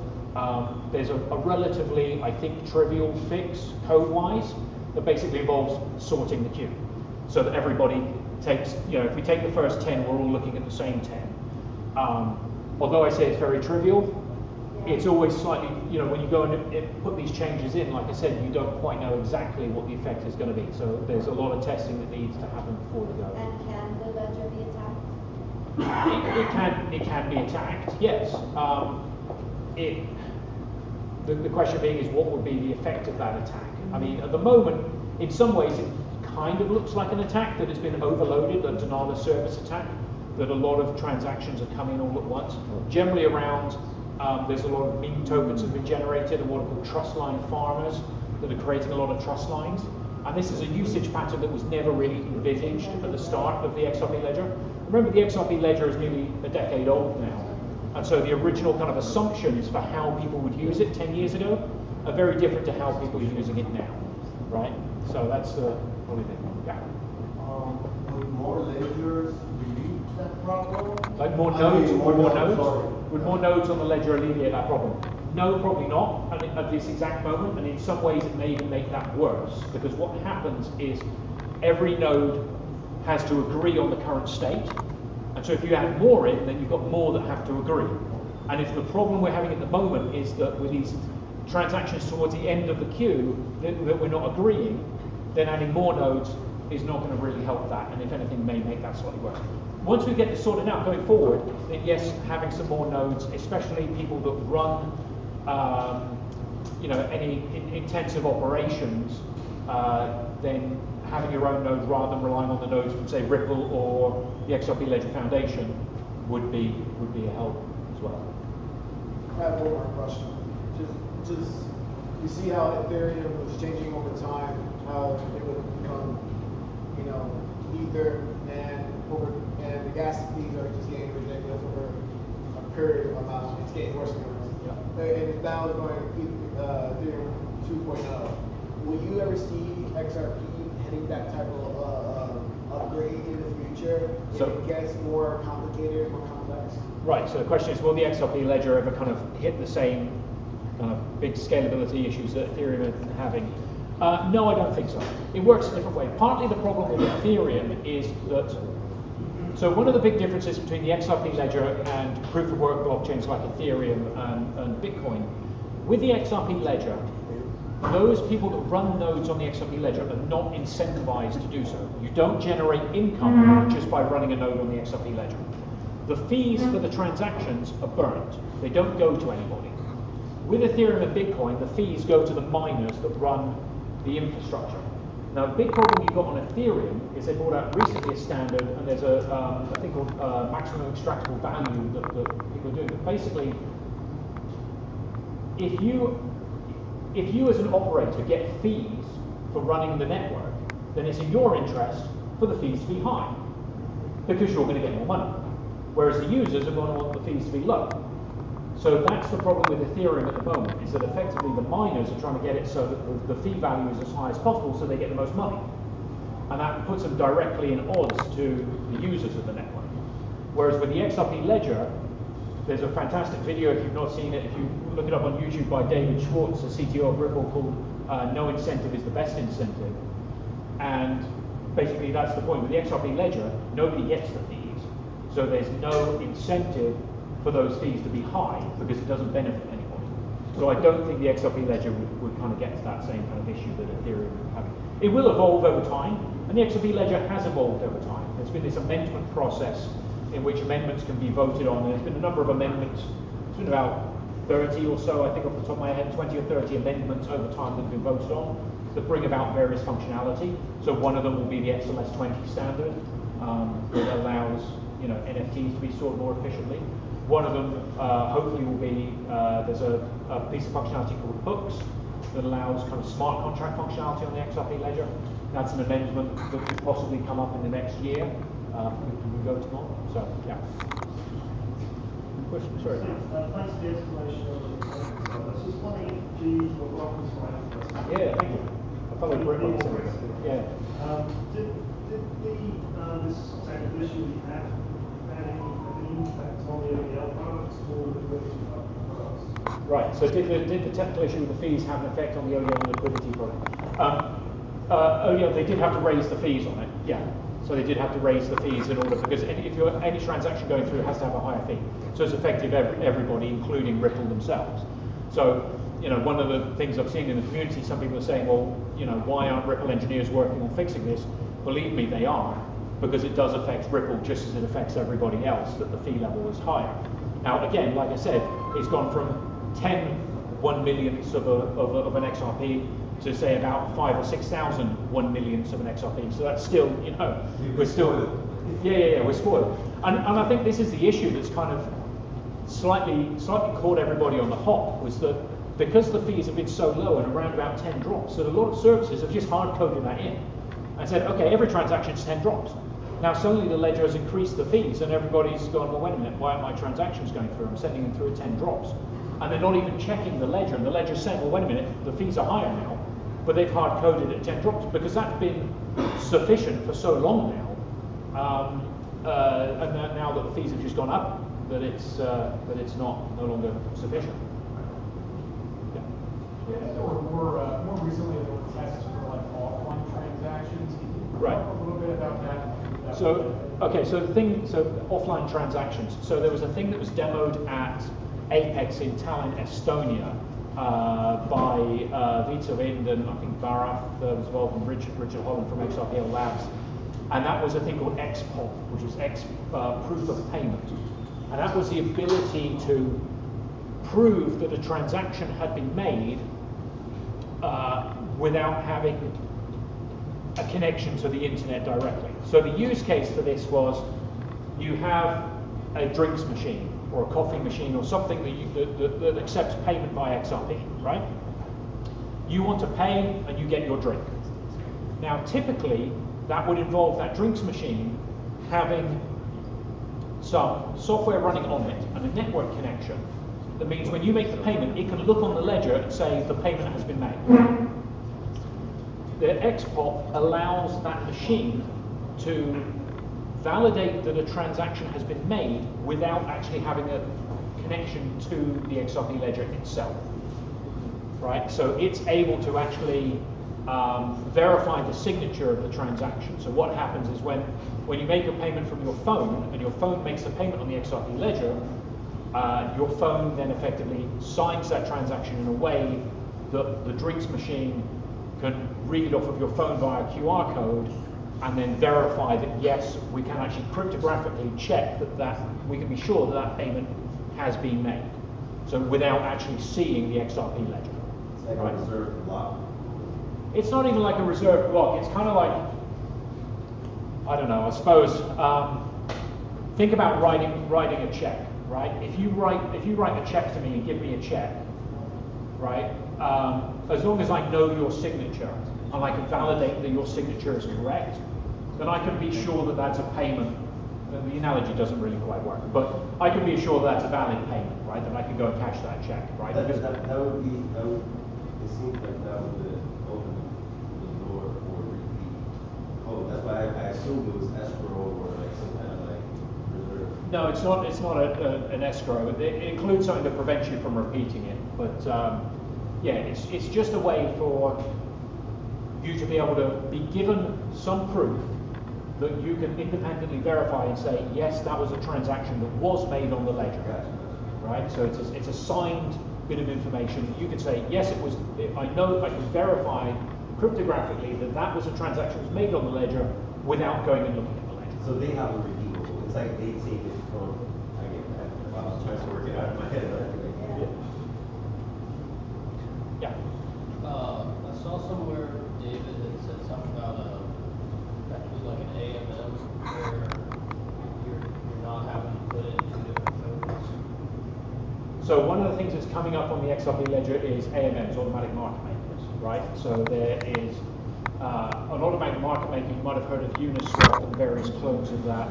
S2: there's a relatively, I think, trivial fix code-wise that basically involves sorting the queue so that everybody takes, if we take the first 10, we're all looking at the same 10. Although I say it's very trivial, it's always slightly, when you go and put these changes in, like I said, you don't quite know exactly what the effect is going to be. So there's a lot of testing that needs to happen before you go.
S8: And can the ledger be attacked?
S2: It can be attacked, yes. The question being is, what would be the effect of that attack? I mean, at the moment, in some ways, it kind of looks like an attack that has been overloaded, a denial of service attack, that a lot of transactions are coming all at once. Generally around, there's a lot of meme tokens that have been generated, and what are called trust line farmers that are creating a lot of trust lines. And this is a usage pattern that was never really envisaged at the start of the XRP ledger. Remember, the XRP ledger is nearly a decade old now. And so the original kind of assumptions for how people would use it 10 years ago are very different to how people are using it now, right? So that's the only thing. Yeah.
S6: Would more ledgers relieve that problem?
S2: Like more nodes, would more nodes on the ledger alleviate that problem? No, probably not at this exact moment, and in some ways it may even make that worse, because what happens is every node has to agree on the current state, and so if you add more in, then you've got more that have to agree. And if the problem we're having at the moment is that with these transactions towards the end of the queue that we're not agreeing, then adding more nodes is not going to really help that, and if anything may make that slightly worse. Once we get this sorted out going forward, then yes, having some more nodes, especially people that run any intensive operations, then having your own node rather than relying on the nodes from, say, Ripple or the XRP Ledger Foundation would be a help as well.
S6: I have one more question. Just you see how Ethereum was changing over time, how it would become, Ether, and the gas fees are just getting ridiculous over a period of amount. It's getting worse and worse. Yeah. And now it's going Ethereum 2.0. Will you ever see XRP hitting that type of upgrade in the future? So it gets more complicated, more complex?
S2: Right, so the question is, will the XRP ledger ever kind of hit the same kind of big scalability issues that Ethereum is having? No, I don't think so. It works a different way. Partly the problem with Ethereum is that, so one of the big differences between the XRP ledger and proof of work blockchains like Ethereum and Bitcoin, with the XRP ledger, those people that run nodes on the XRP ledger are not incentivized to do so. You don't generate income just by running a node on the XRP ledger. The fees for the transactions are burnt. They don't go to anybody. With Ethereum and Bitcoin, the fees go to the miners that run the infrastructure. Now, the big problem you've got on Ethereum is they brought out recently a standard, and there's a thing called maximum extractable value that people are doing. But basically, if you as an operator get fees for running the network, then it's in your interest for the fees to be high, because you're going to get more money. Whereas the users are going to want the fees to be low. So that's the problem with Ethereum at the moment, is that effectively the miners are trying to get it so that the fee value is as high as possible so they get the most money. And that puts them directly in odds to the users of the network. Whereas with the XRP ledger, there's a fantastic video, if you've not seen it, if you look it up on YouTube, by David Schwartz, the CTO of Ripple, called No Incentive is the Best Incentive. And basically that's the point. With the XRP ledger, nobody gets the fees. So there's no incentive for those fees to be high because it doesn't benefit anybody. So I don't think the XRP ledger would kind of get to that same kind of issue that Ethereum is having. It will evolve over time, and the XRP ledger has evolved over time. There's been this amendment process in which amendments can be voted on. There's been a number of amendments. It's been about 30 or so, I think off the top of my head, 20 or 30 amendments over time that have been voted on that bring about various functionality. So one of them will be the XLS 20 standard that allows NFTs to be stored more efficiently. One of them hopefully will be, there's a piece of functionality called hooks that allows kind of smart contract functionality on the XRP ledger. That's an amendment that could possibly come up in the next year. We go tomorrow. So, yeah. Question? Sorry.
S9: Thanks for the explanation of the I was just wondering if you were welcome to my question.
S2: Yeah, thank you. I followed Britt on this. Yeah.
S9: Did this technical issue we had any impact on the OEL products or the liquidity products?
S2: Right, so did the technical issue with the fees have an effect on the OEL liquidity product? OEL, they did have to raise the fees on it, yeah. So they did have to raise the fees in order, because any transaction going through has to have a higher fee. So it's effective everybody, including Ripple themselves. So, one of the things I've seen in the community, some people are saying, well, why aren't Ripple engineers working on fixing this? Believe me, they are, because it does affect Ripple just as it affects everybody else, that the fee level is higher. Now, again, like I said, it's gone from 10 1 millionths of an XRP to say about 5,000 or 6,000 1 millionths of an XRP. So that's still, we're still, we're spoiled. And I think this is the issue that's kind of slightly caught everybody on the hop, was that because the fees have been so low and around about 10 drops, that a lot of services have just hard-coded that in and said, okay, every transaction is 10 drops. Now suddenly the ledger has increased the fees and everybody's gone, well, wait a minute, why aren't my transactions going through? I'm sending them through at 10 drops. And they're not even checking the ledger, and the ledger's saying, well, wait a minute, the fees are higher now, but they've hard-coded at 10 drops because that's been sufficient for so long now, and now that the fees have just gone up, that it's no longer sufficient.
S10: Yeah, or more recently there were tests for like offline transactions. Can you
S2: Right.
S10: talk a little bit about that?
S2: So offline transactions. So there was a thing that was demoed at Apex in Tallinn, Estonia, by Vita Wind and I think Barath was involved, and Richard Holland from XRPL Labs, and that was a thing called XPOP, which was proof of payment, and that was the ability to prove that a transaction had been made without having a connection to the internet directly. So the use case for this was, you have a drinks machine or a coffee machine or something that accepts payment by XRP, right? You want to pay and you get your drink. Now typically that would involve that drinks machine having some software running on it and a network connection. That means when you make the payment, it can look on the ledger and say the payment has been made. The XPOP allows that machine to validate that a transaction has been made without actually having a connection to the XRP ledger itself. Right? So it's able to actually verify the signature of the transaction. So what happens is when you make a payment from your phone and your phone makes a payment on the XRP ledger, your phone then effectively signs that transaction in a way that the drinks machine can read off of your phone via QR code and then verify that yes, we can actually cryptographically check that we can be sure that payment has been made. So without actually seeing the XRP ledger.
S11: It's like a reserved block.
S2: It's not even like a reserved block. It's kind of like, I don't know, I suppose, think about writing a check, right? If you write a check to me and give me a check, right? As long as I know your signature and I can validate that your signature is correct, then I can be sure that that's a payment the analogy doesn't really quite work, but I can be assured that's a valid payment, right? That I can go and cash that check, right?
S11: That
S2: Because
S11: would be, it seems like that would open the door for repeat code. That's why I assumed it was escrow or like some kind of like reserve.
S2: no, it's not. It's not an escrow. It includes something that prevents you from repeating it. But yeah, it's just a way for you to be able to be given some proof that you can independently verify and say, yes, that was a transaction that was made on the ledger, right? So it's a signed bit of information. You can say, yes, it was. I know I can verify cryptographically that was a transaction that was made on the ledger without going and looking at the ledger.
S11: So they have a redeemable. It's like they take it from. I get that. I was trying to work it out in my head, but I think I get it.
S2: Yeah.
S5: I saw somewhere David had said something about like an AMM where you're not having to put in two different tokens.
S2: So one of the things that's coming up on the XRP ledger is AMMs, automatic market makers, right? So there is an automatic market maker. You might have heard of Uniswap and various clones of that,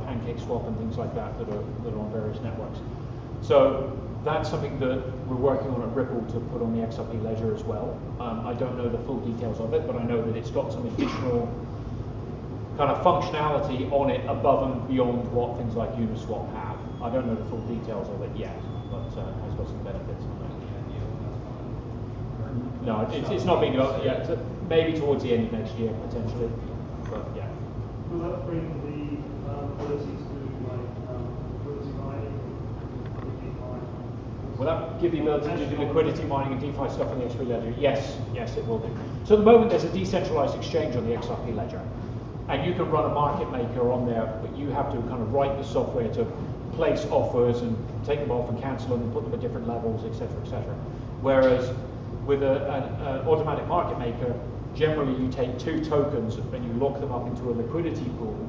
S2: Pancake Swap and things like that that are on various networks. So that's something that we're working on at Ripple to put on the XRP ledger as well. I don't know the full details of it, but I know that it's got some additional kind of functionality on it above and beyond what things like Uniswap have. I don't know the full details of it yet, but it has got some benefits on it. No, it's not being developed yet. So maybe towards the end of next year, potentially. But yeah.
S9: Will that bring the ability to like liquidity mining and DeFi?
S2: Will that give the ability to do liquidity mining and DeFi stuff on the XRP ledger? Yes, it will do. So at the moment there's a decentralized exchange on the XRP ledger. And you can run a market maker on there, but you have to kind of write the software to place offers and take them off and cancel them and put them at different levels, etc., etc. Whereas with an automatic market maker, generally you take two tokens and you lock them up into a liquidity pool,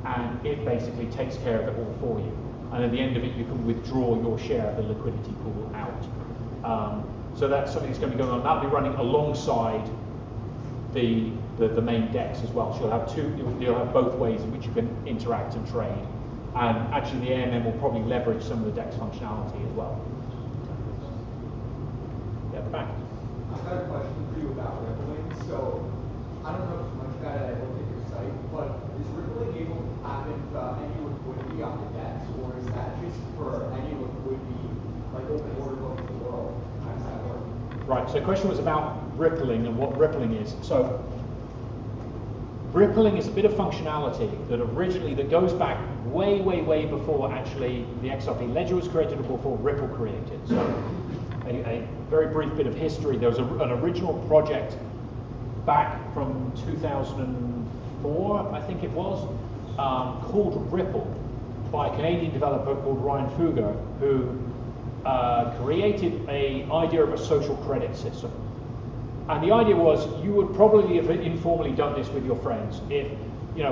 S2: and it basically takes care of it all for you. And at the end of it, you can withdraw your share of the liquidity pool out. So that's something that's going to be going on. That'll be running alongside the main DEX as well. So you'll have both ways in which you can interact and trade. And actually the AMM will probably leverage some of the DEX functionality as well. Yeah, at the back.
S12: I've got a question for you about Rippling. So I don't know too much about it. I looked at your site, but is Rippling able to tap into any liquidity on the DEX, or is that just for any liquidity, like open order book in the world? How does that work?
S2: Right, so the question was about rippling and what rippling is. So rippling is a bit of functionality that goes back way before actually the XRP ledger was created or before Ripple created. So a very brief bit of history. There was an original project back from 2004, I think it was, called Ripple by a Canadian developer called Ryan Fugger, who created an idea of a social credit system. And the idea was you would probably have informally done this with your friends. If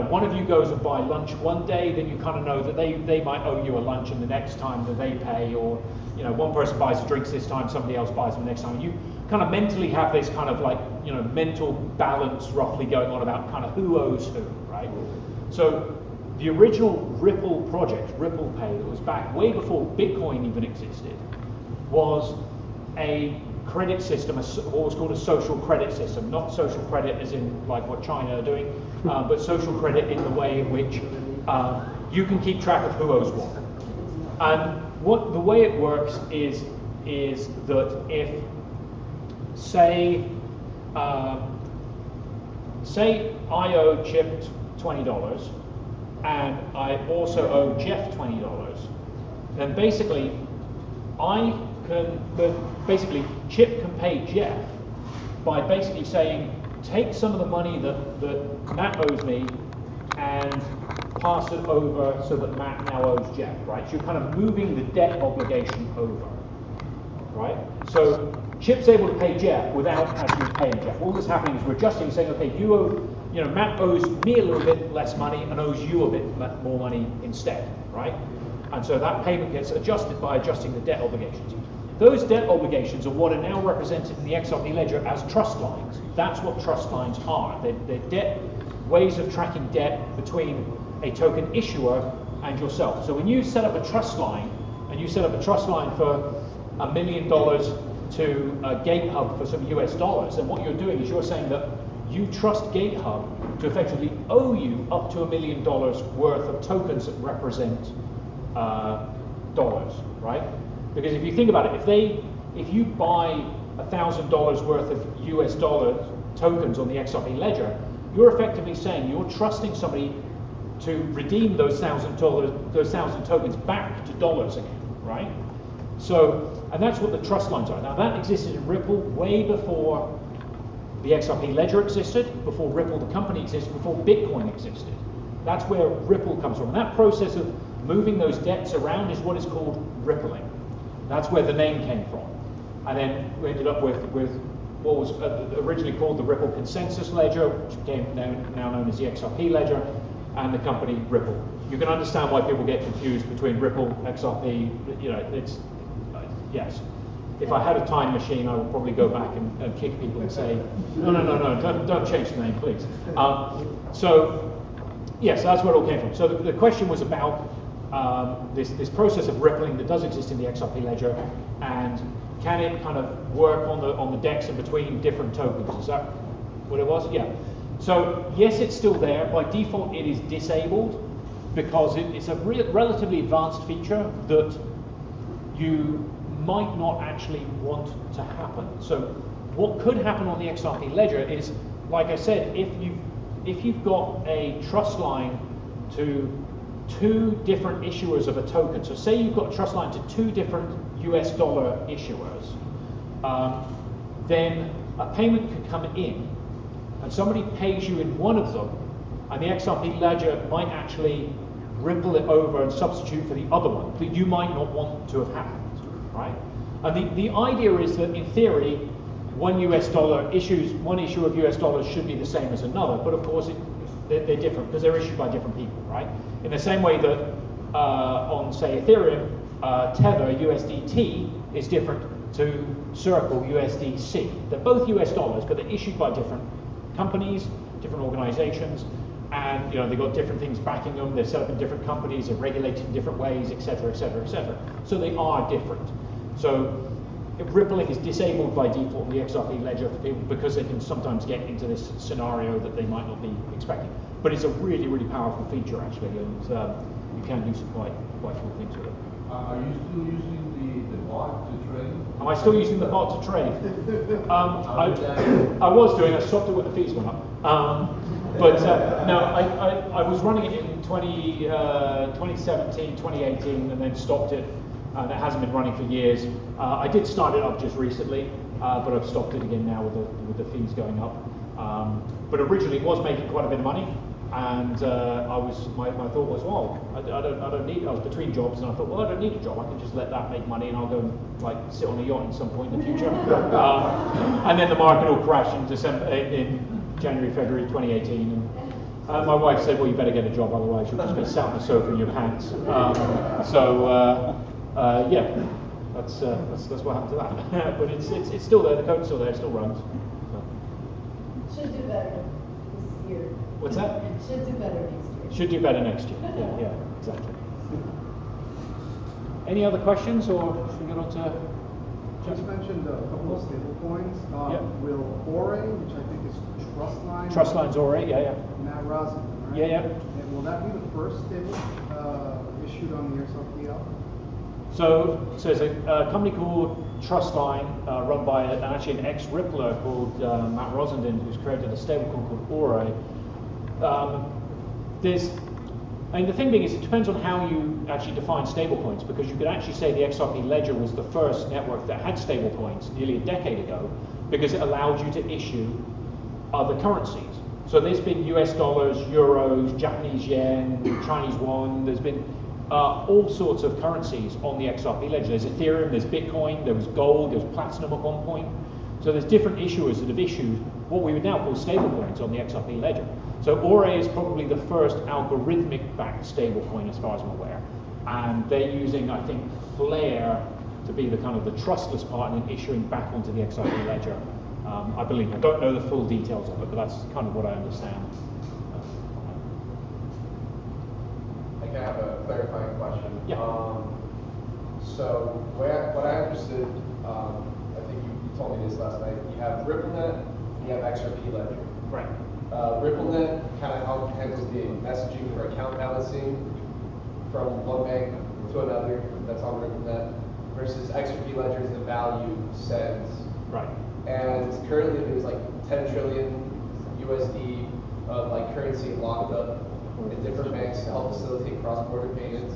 S2: one of you goes and buy lunch one day, then you kind of know that they might owe you a lunch, and the next time that they pay, or one person buys the drinks this time, somebody else buys them the next time. You kind of mentally have this kind of like mental balance roughly going on about kind of who owes who, right? So the original Ripple project, Ripple Pay, that was back way before Bitcoin even existed, was a credit system, what was called a social credit system. Not social credit as in like what China are doing, but social credit in the way in which you can keep track of who owes what. And the way it works is that if, say I owe Chip $20 and I also owe Jeff $20, then basically Chip can pay Jeff by basically saying, take some of the money that Matt owes me and pass it over so that Matt now owes Jeff, right? So you're kind of moving the debt obligation over, right? So Chip's able to pay Jeff without actually paying Jeff. All that's happening is we're adjusting, saying, okay, Matt owes me a little bit less money and owes you a bit more money instead, right? And so that payment gets adjusted by adjusting the debt obligations. Those debt obligations are what are now represented in the XRP ledger as trust lines. That's what trust lines are. They're debt, ways of tracking debt between a token issuer and yourself. So when you set up a trust line, and you set up a trust line for $1 million to GateHub for some US dollars, and what you're doing is you're saying that you trust GateHub to effectively owe you up to $1 million worth of tokens that represent dollars, right? Because if you think about it, if you buy $1,000 worth of US dollar tokens on the XRP ledger, you're effectively saying you're trusting somebody to redeem those thousand tokens back to dollars again, right? So, and that's what the trust lines are. Now that existed in Ripple way before the XRP ledger existed, before Ripple the company existed, before Bitcoin existed. That's where Ripple comes from. And that process of moving those debts around is what is called rippling. That's where the name came from. And then we ended up with what was originally called the Ripple Consensus Ledger, which became now known as the XRP Ledger, and the company Ripple. You can understand why people get confused between Ripple, XRP, you know, it's, yes. If I had a time machine, I would probably go back and kick people and say, no, don't change the name, please. So, yes, that's where it all came from. So the question was about this process of rippling that does exist in the XRP ledger, and can it kind of work on the DEX in between different tokens? Is that what it was? Yeah. So yes, it's still there. By default, it is disabled because it's a relatively advanced feature that you might not actually want to happen. So what could happen on the XRP ledger is, like I said, if you've got a trust line to two different issuers of a token, so say you've got a trust line to two different US dollar issuers, then a payment could come in and somebody pays you in one of them, and the XRP ledger might actually ripple it over and substitute for the other one that you might not want to have happened. Right? And the idea is that in theory, one issue of US dollars should be the same as another, but of course they're different because they're issued by different people, right? In the same way that on, say, Ethereum, Tether USDT is different to Circle USDC. They're both US dollars, but they're issued by different companies, different organizations, and they've got different things backing them. They're set up in different companies, they're regulated in different ways, etc., etc., etc. So they are different. So rippling is disabled by default in the XRP ledger for people because they can sometimes get into this scenario that they might not be expecting. But it's a really, really powerful feature actually, and you can do some quite cool things with it.
S13: Are you still using the bot to trade?
S2: Am I still using the bot to trade? I was doing. I stopped it when the fees went up. But no, I was running it in 2017, 2018, and then stopped it. That hasn't been running for years. I did start it up just recently, but I've stopped it again now with the fees going up. But originally it was making quite a bit of money, and my thought was, well, I don't need. I was between jobs, and I thought, well, I don't need a job. I can just let that make money, and I'll go and sit on a yacht at some point in the future. And then the market will crash in January, February 2018. And my wife said, well, you better get a job, otherwise you'll just be sat on the sofa in your pants. Yeah, that's what happened to that. But it's still there. The code's still there. It still runs. So.
S8: Should do better this year.
S2: What's that?
S8: Should do better next year.
S2: Should do better next year. Yeah, exactly. Any other questions, or should we get on to?
S14: Just mentioned a couple of stable coins. Will Ore, which I think is Trustline.
S2: Trustline's Ore, yeah.
S14: Matt Rosen, right?
S2: Yeah.
S14: And will that be the first stable issued on the XRPL?
S2: So there's a company called Trustline, run by actually an ex-Rippler called Matt Rosenden, who's created a stablecoin called Ore. The thing being is, it depends on how you actually define stablecoins, because you could actually say the XRP Ledger was the first network that had stablecoins nearly a decade ago, because it allowed you to issue other currencies. So there's been US dollars, euros, Japanese yen, Chinese yuan. There's been all sorts of currencies on the XRP Ledger. There's Ethereum, there's Bitcoin, there was gold, there was platinum at one point. So there's different issuers that have issued what we would now call stablecoins on the XRP Ledger. So Ore is probably the first algorithmic-backed stablecoin as far as I'm aware. And they're using, I think, Flare to be the kind of the trustless part and then issuing back onto the XRP Ledger. I believe. I don't know the full details of it, but that's kind of what I understand.
S13: I
S15: Okay, I have a clarifying question.
S2: Yeah.
S15: So what I understood, I think you told me this last night. You have RippleNet, you have XRP Ledger.
S2: Right.
S15: RippleNet kind of handles the messaging for account balancing from one bank to another. That's on RippleNet. Versus XRP Ledger is the value sends.
S2: Right.
S15: And currently there's like 10 trillion USD of like currency locked up in different banks to help facilitate cross-border payments.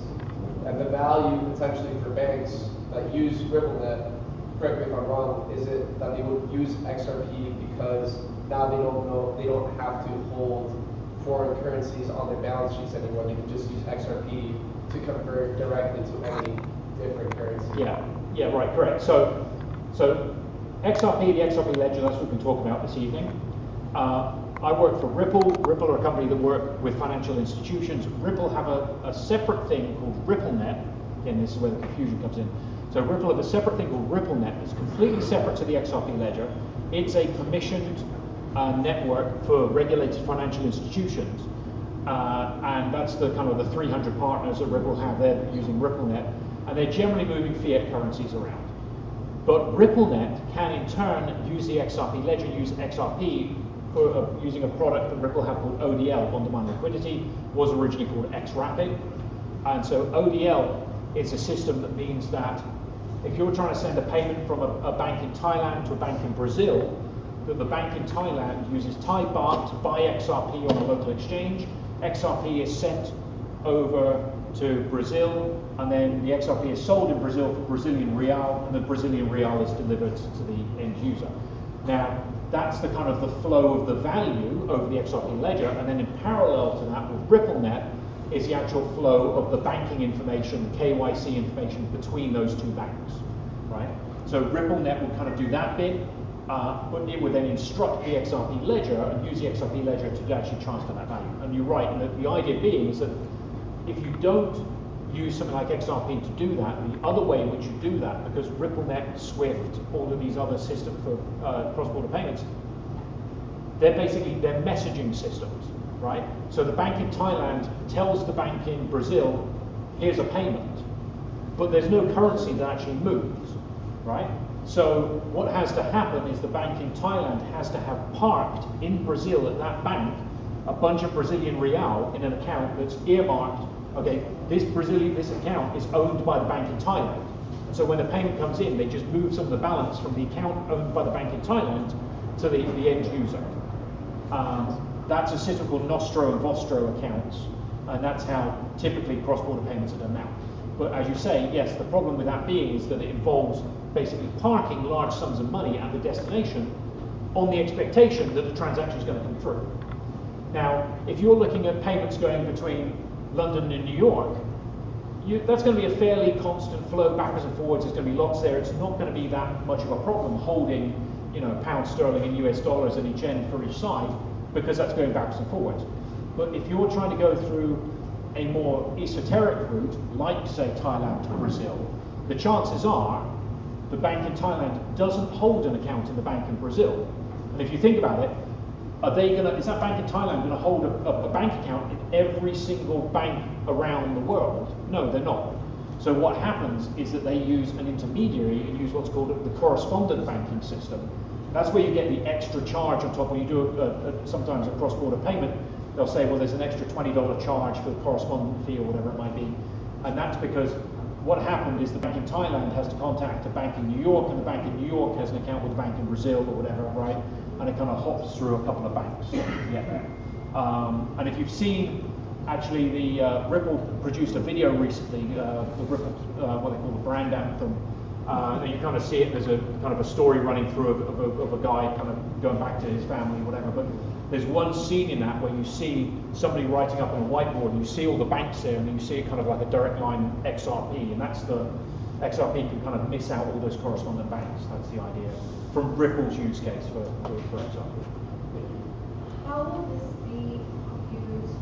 S15: And the value potentially for banks that use RippleNet, correct me if I'm wrong, is it that they would use XRP because now they don't have to hold foreign currencies on their balance sheets anymore. They can just use XRP to convert directly to any different currency.
S2: Yeah, right, correct. So XRP, the XRP Ledger, that's what we've been talking about this evening. I work for Ripple. Ripple are a company that work with financial institutions. Ripple have a separate thing called RippleNet. Again, this is where the confusion comes in. So Ripple have a separate thing called RippleNet. It's completely separate to the XRP Ledger. It's a permissioned network for regulated financial institutions. And that's the kind of the 300 partners that Ripple have there using RippleNet. And they're generally moving fiat currencies around. But RippleNet can in turn use the XRP Ledger, use XRP for using a product that Ripple have called ODL, on-demand liquidity, was originally called XRPL. And so ODL is a system that means that if you're trying to send a payment from a bank in Thailand to a bank in Brazil, that the bank in Thailand uses Thai baht to buy XRP on a local exchange. XRP is sent over to Brazil, and then the XRP is sold in Brazil for Brazilian real, and the Brazilian real is delivered to the end user. Now, that's the kind of the flow of the value over the XRP Ledger, and then in parallel to that with RippleNet is the actual flow of the banking information, KYC information between those two banks, right? So RippleNet will kind of do that bit, but it would then instruct the XRP Ledger and use the XRP Ledger to actually transfer that value. And you're right, and the idea being is that if you don't use something like XRP to do that, the other way in which you do that, because RippleNet, Swift, all of these other systems for cross-border payments, they're messaging systems, right? So the bank in Thailand tells the bank in Brazil, here's a payment, but there's no currency that actually moves, right? So what has to happen is the bank in Thailand has to have parked in Brazil at that bank a bunch of Brazilian real in an account that's earmarked. Okay, this account is owned by the bank in Thailand. And so when the payment comes in, they just move some of the balance from the account owned by the bank in Thailand to the end user. That's a system called Nostro and Vostro accounts, and that's how typically cross-border payments are done now. But as you say, yes, the problem with that being is that it involves basically parking large sums of money at the destination on the expectation that the transaction is going to come through. Now, if you're looking at payments going between London and New York, that's going to be a fairly constant flow backwards and forwards. There's going to be lots there. It's not going to be that much of a problem holding, pound sterling and US dollars at each end for each side, because that's going backwards and forwards. But if you're trying to go through a more esoteric route, like say Thailand to Brazil, the chances are the bank in Thailand doesn't hold an account in the bank in Brazil. And if you think about it, is that bank in Thailand going to hold a bank account in every single bank around the world? No, they're not. So what happens is that they use an intermediary and use what's called the correspondent banking system. That's where you get the extra charge on top. When you do sometimes a cross-border payment, they'll say, well, there's an extra $20 charge for the correspondent fee or whatever it might be. And that's because what happened is the bank in Thailand has to contact a bank in New York, and the bank in New York has an account with a bank in Brazil or whatever, right? And it kind of hops through a couple of banks to get there. And if you've seen, actually, the Ripple produced a video recently, the Ripple, what they call the brand anthem. And you kind of see it, there's a kind of a story running through of a guy kind of going back to his family, whatever. But there's one scene in that where you see somebody writing up on a whiteboard, and you see all the banks there, and you see it kind of like a direct line XRP, and that's the XRP can kind of miss out all those correspondent banks. That's the idea from Ripple's use case for XRP.
S8: How will this be used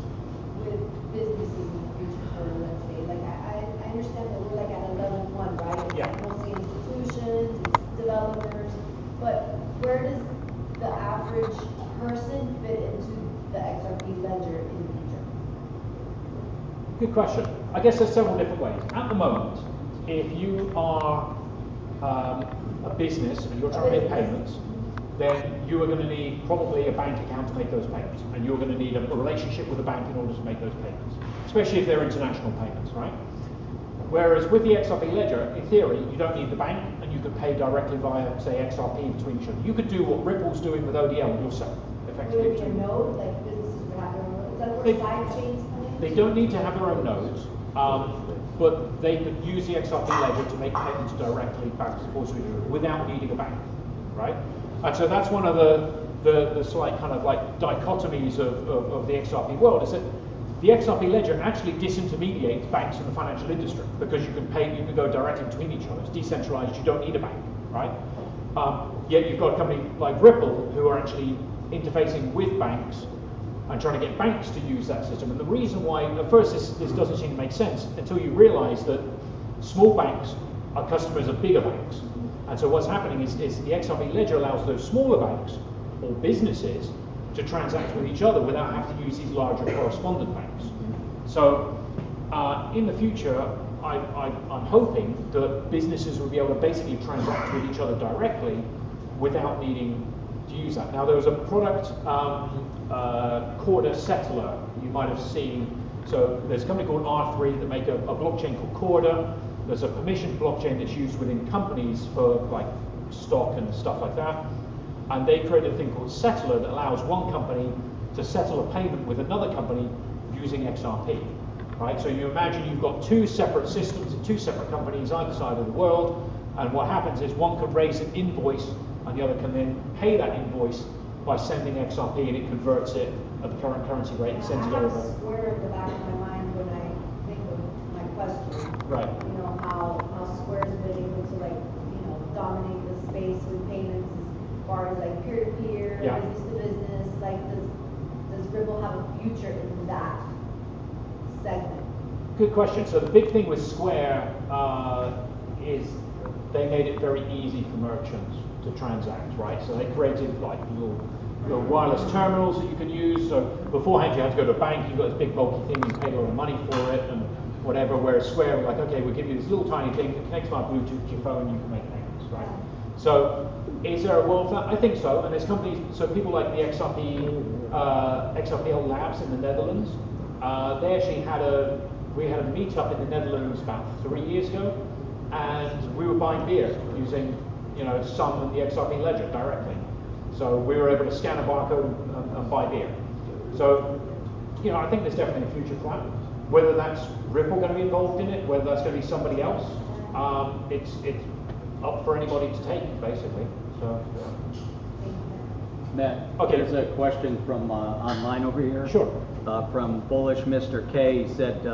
S8: with businesses in the future for, let's say, like I understand that we're like at a level 1, right? It's
S2: Yeah.
S8: mostly institutions, it's developers, but where does the average person fit into the XRP ledger in the future?
S2: Good question. I guess there's several different ways. At the moment, if you are a business and you're trying to make payments, then you are going to need probably a bank account to make those payments, and you're going to need a relationship with a bank in order to make those payments, especially if they're international payments, right? Whereas with the XRP ledger, in theory, you don't need the bank, and you could pay directly via, say, XRP between each other. You could do what Ripple's doing with ODL yourself, effectively.
S8: Would it be a node, like businesses would have their own node? Is that where side chains come in?
S2: They don't need to have their own nodes, but they could use the XRP ledger to make payments directly back and forth to each other without needing a bank, right? And so that's one of the slight kind of like dichotomies of the XRP world, is that the XRP ledger actually disintermediates banks in the financial industry, because you can go directly between each other. It's decentralized, you don't need a bank, right? Yet you've got a company like Ripple who are actually interfacing with banks and trying to get banks to use that system. And the reason why, at first this doesn't seem to make sense until you realize that small banks are customers of bigger banks. And so what's happening is the XRP ledger allows those smaller banks or businesses to transact with each other without having to use these larger correspondent banks. So in the future, I'm hoping that businesses will be able to basically transact with each other directly without needing to use that. Now, there was a product, Corda Settler, you might have seen. So there's a company called R3 that make a blockchain called Corda. There's a permissioned blockchain that's used within companies for like stock and stuff like that. And they created a thing called Settler that allows one company to settle a payment with another company using XRP, right? So you imagine you've got two separate systems and two separate companies either side of the world, and what happens is one can raise an invoice and the other can then pay that invoice by sending XRP, and it converts it at the current currency rate and sends it over.
S8: I have Square in the back of my mind when I think of my question.
S2: Right.
S8: You know, how Square's been able to dominate the space with payments as far as like peer-to-peer,
S2: Yeah.
S8: business to business. Like, does Ripple have a future in that segment?
S2: Good question. So the big thing with Square is they made it very easy for merchants to transact, right? So they created like little wireless terminals that you can use. So beforehand you had to go to a bank, you got this big bulky thing, you paid a lot of money for it and whatever, whereas Square was like, okay, we'll give you this little tiny thing that connects by Bluetooth to your phone, you can make payments, right? So is there a world for that? I think so, and there's companies, so people like the XRPL Labs in the Netherlands, they actually we had a meetup in the Netherlands about 3 years ago, and we were buying beer using, some of the XRP ledger directly. So we were able to scan a barcode and buy beer. So, I think there's definitely a future for that. Whether that's Ripple going to be involved in it, whether that's going to be somebody else, it's up for anybody to take, basically. So.
S16: Matt,
S2: okay.
S16: There's a question from online over here.
S2: Sure.
S16: From Bullish Mr. K. He said,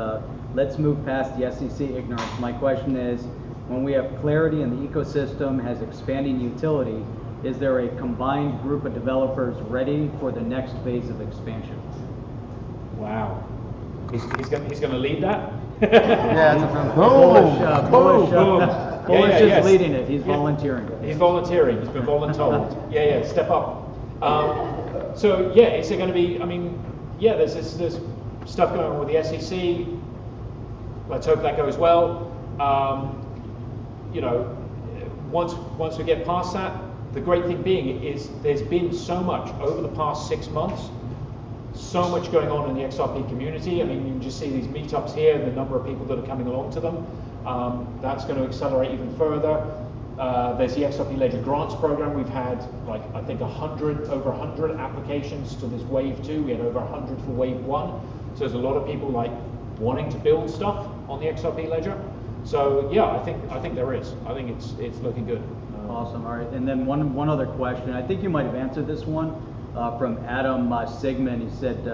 S16: let's move past the SEC ignorance. My question is, when we have clarity and the ecosystem has expanding utility, is there a combined group of developers ready for the next phase of expansion?
S2: Wow. He's going to lead that?
S16: Yeah, it's Bullish is leading it. He's volunteering.
S2: He's volunteering. He's been voluntold. Yeah, step up. So yeah, is it going to be? I mean, yeah, there's stuff going on with the SEC. Let's hope that goes well. Once we get past that, the great thing being is there's been so much over the past 6 months. So much going on in the XRP community. I mean, you can just see these meetups here, the number of people that are coming along to them. That's going to accelerate even further. There's the XRP Ledger Grants program. We've had, I think, over 100 applications to this Wave 2. We had over 100 for Wave 1. So there's a lot of people wanting to build stuff on the XRP Ledger. So yeah, I think there is. I think it's looking good.
S16: Awesome. All right. And then one other question. I think you might have answered this one. From Adam Sigmund, he said,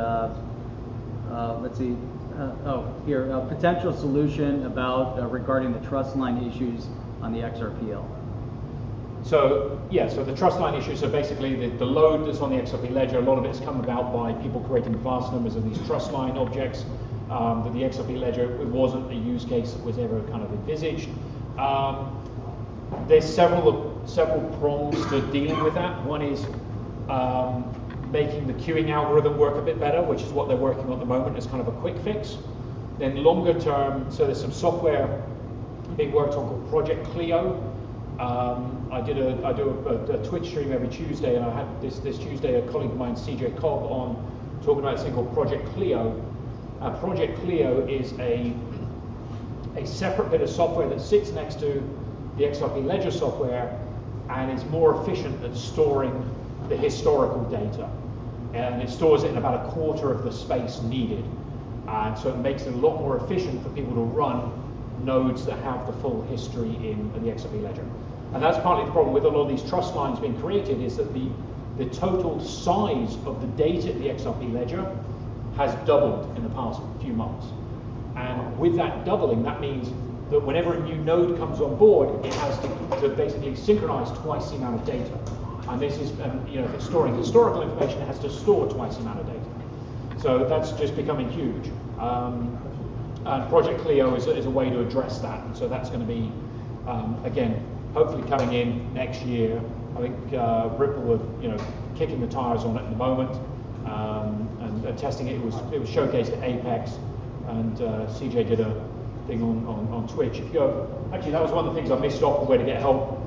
S16: let's see, here, a potential solution regarding the trust line issues on the XRPL.
S2: So yeah, so the trust line issues, so basically the load that's on the XRP ledger, a lot of it's come about by people creating vast numbers of these trust line objects. That the XRP ledger, it wasn't a use case that was ever kind of envisaged. There's several prongs to dealing with that. One is making the queuing algorithm work a bit better, which is what they're working on at the moment as kind of a quick fix. Then longer term, so there's some software being worked on called Project Clio. I do a Twitch stream every Tuesday, and I had this Tuesday a colleague of mine, CJ Cobb, on talking about this thing called Project Clio. Project Clio is a separate bit of software that sits next to the XRP Ledger software and is more efficient at storing the historical data. And it stores it in about a quarter of the space needed. And so it makes it a lot more efficient for people to run nodes that have the full history in the XRP Ledger. And that's partly the problem with a lot of these trust lines being created, is that the total size of the data in the XRP Ledger has doubled in the past few months. And with that doubling, that means that whenever a new node comes on board, it has to basically synchronize twice the amount of data. And this is, if it's storing historical information, it has to store twice the amount of data. So that's just becoming huge. And Project Clio is a way to address that. And so that's going to be, again, hopefully coming in next year. I think Ripple are, kicking the tires on it at the moment and testing it. It was showcased at Apex, and CJ did a thing on Twitch. If you go, actually, that was one of the things I missed off, the way to get help.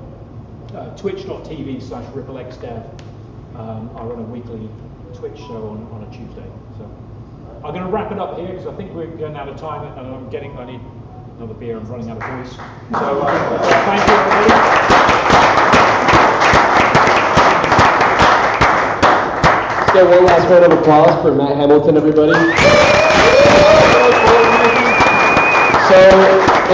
S2: Twitch.tv/RippleXDev. I run a weekly Twitch show on a Tuesday. So I'm going to wrap it up here because I think we're getting out of time, and I need another beer. I'm running out of voice. So thank you, everybody.
S1: Let's get one last round of applause for Matt Hamilton, everybody. So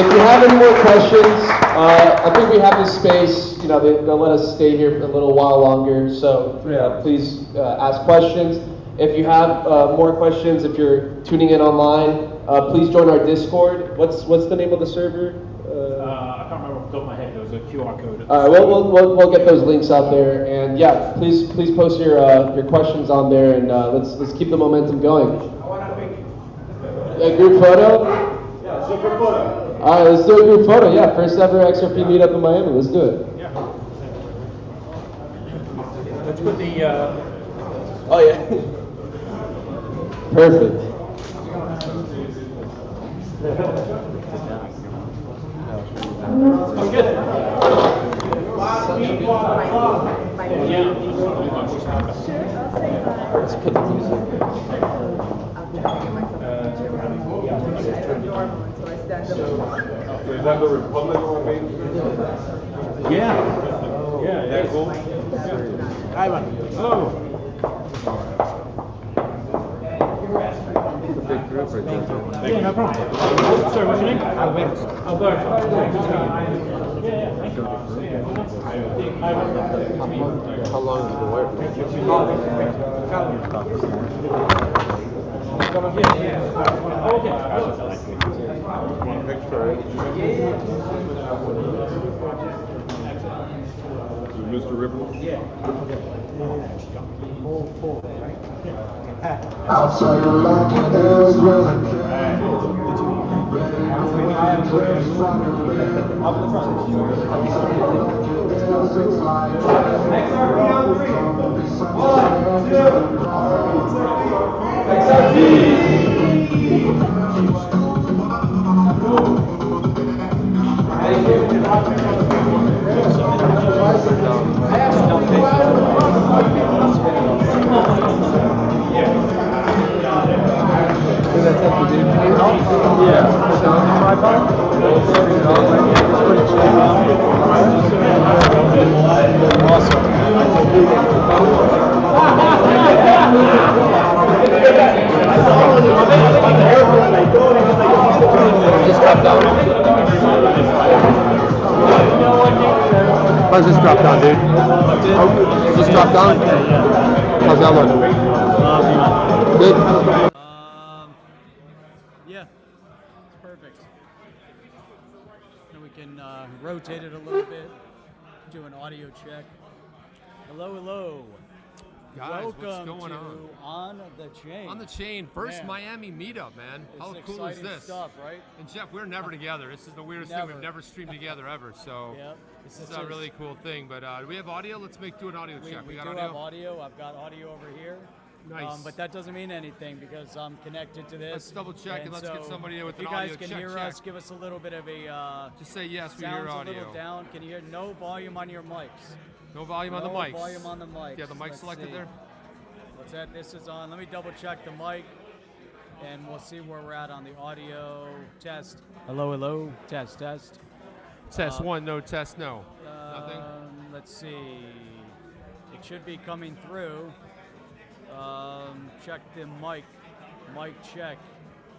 S1: if you have any more questions, I think we have this space. They'll let us stay here for a little while longer. So please ask questions. If you have more questions, if you're tuning in online, please join our Discord. What's the name of the server?
S2: I can't remember off the top of my head. There was a QR code.
S1: All right, we'll get those links out there, and yeah, please post your questions on there, and let's keep the momentum going.
S12: I want a picture.
S1: A group photo?
S12: Yeah, let's do a group photo.
S1: All right, let's do a group photo. Yeah, first ever XRP meetup in Miami. Let's do it.
S2: Yeah. Let's put the.
S1: Oh yeah. Perfect.
S2: I'm good.
S1: Let's put the music.
S11: Is that the Republic one?
S2: Yeah.
S11: That cool?
S2: Ivan. Hello.
S11: Big group right there.
S2: Yeah, no problem. Sorry, what's your name? Alberto. Yeah, thank you.
S11: How long has it been working? One picture, right? Mr. Ripple?
S17: Outside the light, there's running.
S11: How's this drop down, dude? Is this drop down? How's that one? Good?
S16: Yeah, it's perfect. And we can rotate it a little bit, do an audio check. Hello, hello.
S18: Guys,
S16: Welcome
S18: what's going
S16: to On the Chain.
S18: On the Chain, first
S16: Man.
S18: Miami meetup, man. How
S16: It's
S18: cool is
S16: exciting
S18: this?
S16: stuff, right?
S18: And Jeff, we're never together. This is the weirdest thing. We've never streamed together ever. So
S16: Yep.
S18: this is a really cool thing. But do we have audio? Let's do an audio check.
S16: We
S18: got
S16: do
S18: audio?
S16: have audio. I've got audio over here.
S18: Nice.
S19: But that doesn't mean anything because I'm connected to this.
S18: Let's double check and let's get somebody with
S19: if
S18: an
S19: you guys
S18: audio
S19: can
S18: check,
S19: hear
S18: check.
S19: us, give us a little bit of a.
S18: Just say yes, we hear
S19: sounds
S18: audio.
S19: a little down. Can you hear? No volume on your mics.
S18: No volume on the mics.
S19: No volume on the mics.
S18: Yeah, the mic
S19: Let's
S18: selected
S19: see.
S18: there.
S19: What's that? This is on. Let me double check the mic, and we'll see where we're at on the audio test. Hello, hello. Test, test.
S18: Test one, no test, no. Nothing.
S19: Let's see. It should be coming through. Check the mic. Mic check.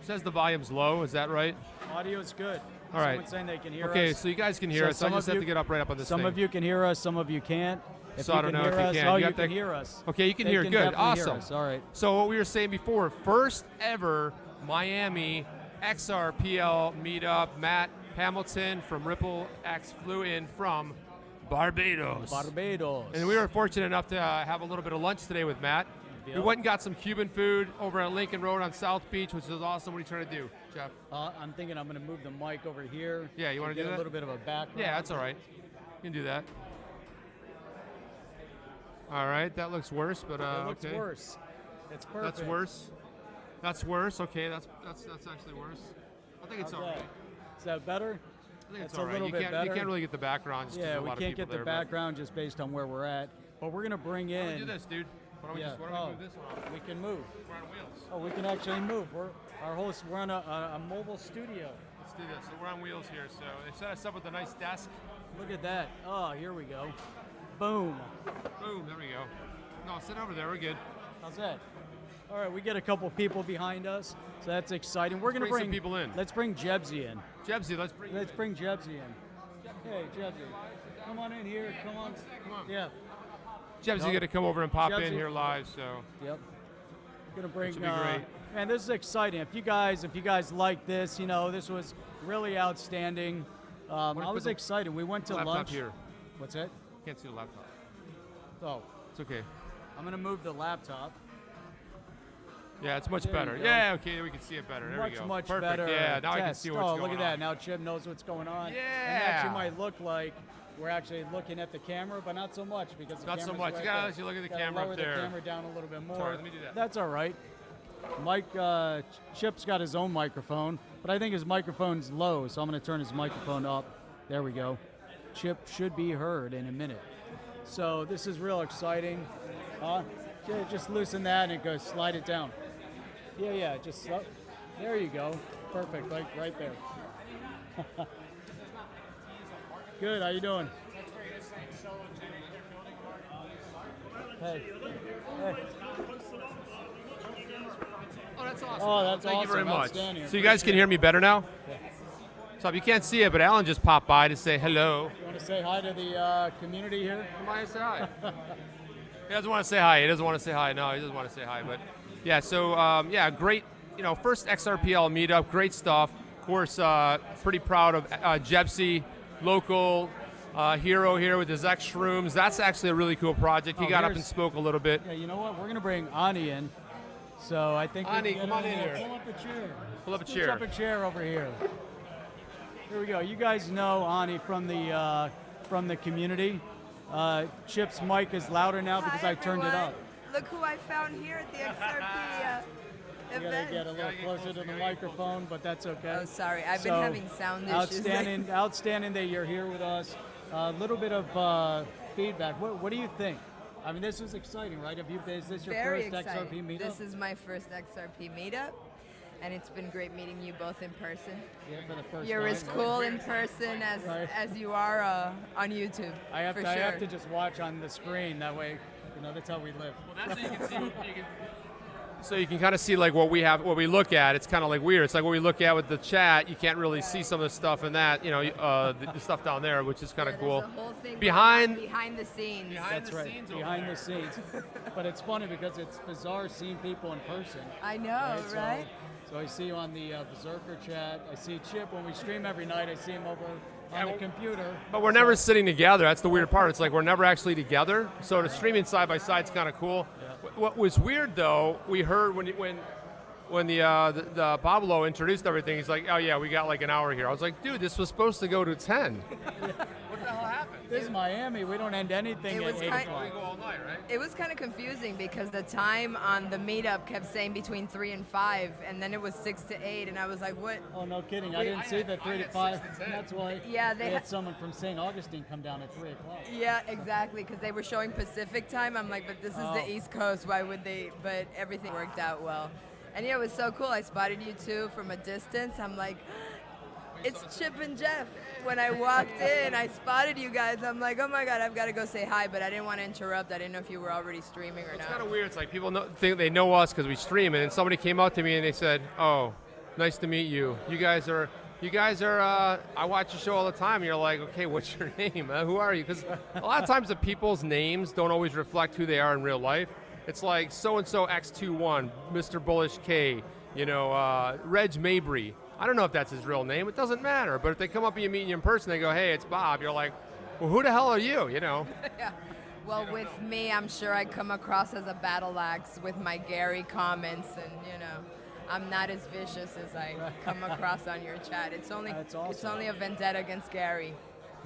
S18: Says the volume's low. Is that right?
S19: Audio's good.
S18: All right.
S19: Someone's saying they can hear us.
S18: Okay, so you guys can hear us. I
S19: some
S18: just
S19: of
S18: have
S19: you-
S18: to get up right up on this
S19: Some
S18: thing.
S19: of you can hear us. Some of you can't. If
S18: So
S19: you
S18: I don't
S19: can
S18: know if
S19: hear
S18: you
S19: us,
S18: can.
S19: oh,
S18: You
S19: you
S18: got
S19: can
S18: that-
S19: hear us.
S18: Okay, you can
S19: They
S18: hear.
S19: can
S18: Good.
S19: definitely hear
S18: Awesome.
S19: us. All right.
S18: So what we were saying before, first ever Miami XRPL meetup. Matt Hamilton from Ripple X flew in from Barbados.
S19: Barbados.
S18: And we were fortunate enough to have a little bit of lunch today with Matt.
S19: Yep.
S18: We went and got some Cuban food over at Lincoln Road on South Beach, which is awesome. What are you trying to do, Jeff?
S19: I'm thinking I'm going to move the mic over here.
S18: Yeah, you want to do
S19: get
S18: that?
S19: a little bit of a background.
S18: Yeah, that's all right. You can do that. All right, that looks worse, but
S19: It looks
S18: okay.
S19: worse. It's perfect.
S18: That's worse. That's worse. Okay, that's actually worse. I think it's
S19: How's
S18: all right.
S19: that? Is that better?
S18: I think it's
S19: That's
S18: all
S19: a
S18: right.
S19: little
S18: You
S19: bit
S18: can't,
S19: better.
S18: you can't really get the background. Just 'cause
S19: Yeah,
S18: there's a
S19: we
S18: lot of
S19: can't
S18: people
S19: get the
S18: there, but-
S19: background just based on where we're at. But we're going to bring
S18: Why don't
S19: in.
S18: we do this, dude? Why don't we
S19: Yeah.
S18: just why don't we move this one?
S19: We can move.
S18: We're on wheels.
S19: Oh, we can actually move. We're on a mobile studio.
S18: Let's do this. So we're on wheels here. So they set us up with a nice desk.
S19: Look at that. Oh, here we go. Boom.
S18: Boom. There we go. No, sit over there. We're good.
S19: How's that? All right, we get a couple people behind us, so that's exciting. We're going to
S18: bring some people in.
S19: Let's bring Jebzi in.
S18: Jebzi, let's bring
S19: Jebzi in. Hey, Jebzi, come on in here. Come on. Yeah.
S18: Jeb's
S19: Nope.
S18: got to come over and pop in
S19: Jebzi.
S18: here live. So.
S19: Yep. Gonna bring.
S18: Which would be great.
S19: Man, this is exciting. If you guys like this, this was really outstanding. I was excited. We went to
S18: laptop
S19: lunch.
S18: here.
S19: What's that?
S18: Can't see the laptop.
S19: Oh.
S18: It's okay.
S19: I'm gonna move the laptop.
S18: Yeah, it's much
S19: There you
S18: better.
S19: go.
S18: Yeah, okay, we can see it better. There we go.
S19: Much
S18: Perfect.
S19: better.
S18: Yeah, now I can
S19: test.
S18: see what's
S19: oh,
S18: going
S19: look at
S18: on.
S19: that. Now Chip knows what's going on.
S18: Yeah.
S19: And it actually might look like we're actually looking at the camera, but not so much because the
S18: Not so
S19: camera's
S18: much.
S19: right
S18: You gotta
S19: there.
S18: actually look at the
S19: Gotta
S18: camera up
S19: lower
S18: there.
S19: the camera down a little bit more.
S18: Sorry, let me do that.
S19: That's all right. Mike, Chip's got his own microphone, but I think his microphone's low, so I'm going to turn his microphone up. There we go. Chip should be heard in a minute. So this is real exciting. Just loosen that and go slide it down. Yeah, just there you go. Perfect, like right there. Good, how you doing? Hey.
S18: Oh, that's awesome.
S19: Oh, that's
S18: Thank
S19: awesome.
S18: you very much.
S19: Outstanding.
S18: So you guys can hear me better now?
S19: Yeah.
S18: So you can't see it, but Alan just popped by to say hello.
S19: You want to say hi to the community here?
S18: Come by and say hi. He doesn't want to say hi. He doesn't want to say hi. No, he doesn't want to say hi. But yeah, so great. First XRPL meetup. Great stuff. Of course, pretty proud of Jebzi, local hero here with his Xshrooms. That's actually a really cool project. He got up and spoke a little bit.
S19: Yeah, you know what? We're going to bring Ani in. So I think
S18: Ani,
S19: we can
S18: come on
S19: get
S18: in
S19: her
S18: here.
S19: Pull up a chair.
S18: Pull up a
S19: Push
S18: chair.
S19: up a chair over here. Here we go. You guys know Ani from the community. Chip's mic is louder now because I turned it up.
S20: Look who I found here at the XRP
S19: You gotta
S20: event.
S19: get a little closer to the microphone, but that's okay.
S20: Oh, sorry. I've been having sound issues.
S19: Outstanding that you're here with us. A little bit of feedback. What do you think? I mean, this is exciting, right? Is this your
S20: Very
S19: first
S20: exciting.
S19: XRP meetup?
S20: This is my first XRP meetup, and it's been great meeting you both in person.
S19: Yeah, for the first
S20: You're
S19: time,
S20: as
S19: right?
S20: cool in person as you are on YouTube.
S19: I have
S20: for
S19: to,
S20: sure.
S19: I have to just watch on the screen. That way, that's how we live.
S18: Well, that's how you can see. So you can kind of see like what we look at. It's kind of like weird. It's like what we look at with the chat. You can't really see some of the stuff in that, the stuff down there, which is kind of cool.
S20: There's a whole thing
S18: Behind
S20: behind the scenes.
S19: That's right. Behind the scenes. But it's funny because it's bizarre seeing people in person.
S20: I know, right?
S19: So I see you on the Berserker chat. I see Chip when we stream every night. I see him over on the computer.
S18: But we're never sitting together. That's the weird part. It's like we're never actually together. So the streaming side by side is kind of cool.
S19: Yeah.
S18: What was weird though, we heard when the Pablo introduced everything, he's like, oh yeah, we got like an hour here. I was like, dude, this was supposed to go to 10. What the hell happened?
S19: This is Miami. We don't end anything
S20: It
S19: at
S20: was
S19: 8
S20: kind-
S19: o'clock.
S18: We go all night, right?
S20: It was kind of confusing because the time on the meetup kept saying between 3 and 5, and then it was 6 to 8, and I was like, what?
S19: Oh, no kidding. I didn't see the 3 to 5. That's why
S20: Yeah,
S19: they
S20: they
S19: had
S20: ha-
S19: someone from St. Augustine come down at 3 o'clock.
S20: Yeah, exactly, because they were showing Pacific time. I'm like, but this is the East Coast. Why would they? But everything worked out well. And yeah, it was so cool. I spotted you two from a distance. I'm like, it's Chip and Jeff. When I walked in, I spotted you guys. I'm like, oh my God, I've got to go say hi, but I didn't want to interrupt. I didn't know if you were already streaming or
S18: It's
S20: not.
S18: kind of weird. It's like people think they know us because we stream, and then somebody came up to me and they said, "Oh, nice to meet you. You guys are. I watch your show all the time." And you're like, "Okay, what's your name? Who are you?" Because a lot of times the people's names don't always reflect who they are in real life. It's like so and so X21, Mr. Bullish K, Reg Mabry. I don't know if that's his real name. It doesn't matter. But if they come up and you meet you in person, they go, "Hey, it's Bob." You're like, "Well, who the hell are you?"
S20: Yeah. Well, with me, I'm sure I come across as a battle axe with my Gary comments, and I'm not as vicious as I come across on your chat. It's only a vendetta against Gary.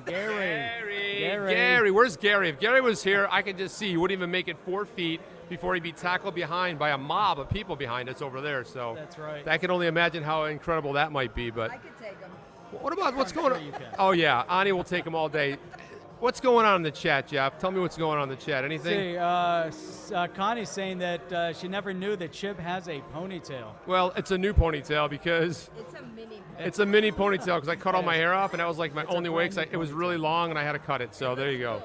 S18: Gary, where's Gary? If Gary was here, I could just see he wouldn't even make it 4 feet before he'd be tackled behind by a mob of people behind us over there. So
S19: that's right.
S18: I can only imagine how incredible that might be. But
S20: I could take him.
S18: What about what's going on? Oh yeah, Ani will take him all day. What's going on in the chat, Jeff? Tell me what's going on in the chat. Anything?
S19: Connie's saying that she never knew that Chip has a ponytail.
S18: Well, it's a new ponytail because it's a mini ponytail because I cut all my hair off, and that was like my only way because it was really long and I had to cut it. So there you go.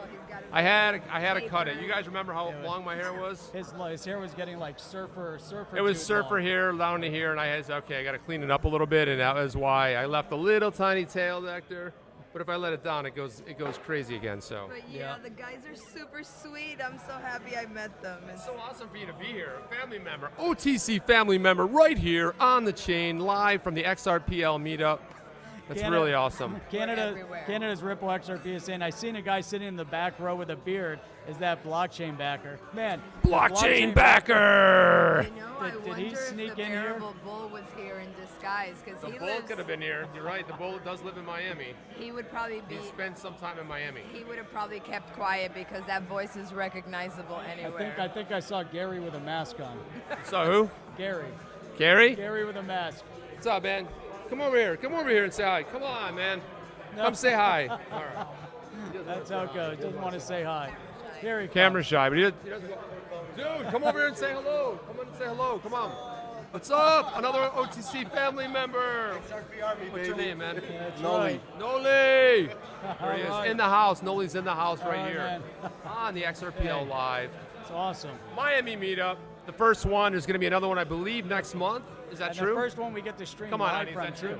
S18: I had to cut it. You guys remember how long my hair was?
S19: His hair was getting like surfer.
S18: It was
S19: tooth
S18: surfer
S19: long.
S18: hair down to here, and I said, okay, I got to clean it up a little bit, and that was why I left a little tiny tail back there. But if I let it down, it goes crazy again. So.
S20: But yeah, the guys are super sweet. I'm so happy I met them.
S18: It's so awesome for you to be here, a family member, OTC family member, right here on the chain, live from the XRPL meetup. That's really awesome.
S19: Canada's Ripple XRP is saying, I seen a guy sitting in the back row with a beard. Is that blockchain backer? Man,
S18: blockchain backer!
S19: Did he sneak in here?
S20: The Bull was here in disguise because
S18: the Bull could have been here. You're right. The Bull does live in Miami.
S20: He would probably be.
S18: He spent some time in Miami.
S20: He would have probably kept quiet because that voice is recognizable anywhere.
S19: I think I saw Gary with a mask on.
S18: Saw who?
S19: Gary.
S18: Gary?
S19: Gary with a mask.
S18: What's up, man? Come over here. Come over here and say hi. Come on, man. No. Come say hi. All right.
S19: That's how it goes. Doesn't want to say hi. Here he comes.
S18: Camera shy, but he doesn't. Dude, come over here and say hello. Come on and say hello. Come on. What's up? Another OTC family member. What's your name, man?
S19: Noli.
S18: Noli. There he is. In the house. Noli's in the house right here.
S19: Man.
S18: On the XRPL Live.
S19: It's awesome.
S18: Miami meetup. The first one. There's going to be another one, I believe, next month. Is that true?
S19: The first one we get to stream.
S18: Come on,
S19: live
S18: Ani,
S19: from
S18: is that true?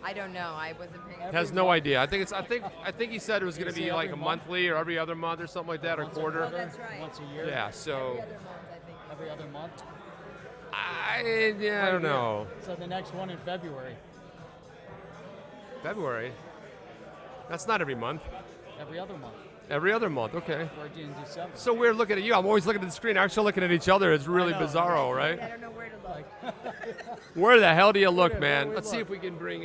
S20: I don't know. I wasn't paying.
S18: Has no idea. I think he said it was going to be like a monthly or every other month or something like that, or quarter.
S20: Oh, that's right.
S19: Once a year.
S18: Yeah. So.
S19: Every other month.
S18: I don't know.
S19: So the next one in February.
S18: February. That's not every month.
S19: Every other month.
S18: Every other month. Okay.
S19: We're in December.
S18: So weird looking at you. I'm always looking at the screen. Actually looking at each other. It's really bizarro, right?
S20: I don't know where to look.
S18: Where the hell do you look, man? Let's see if we can bring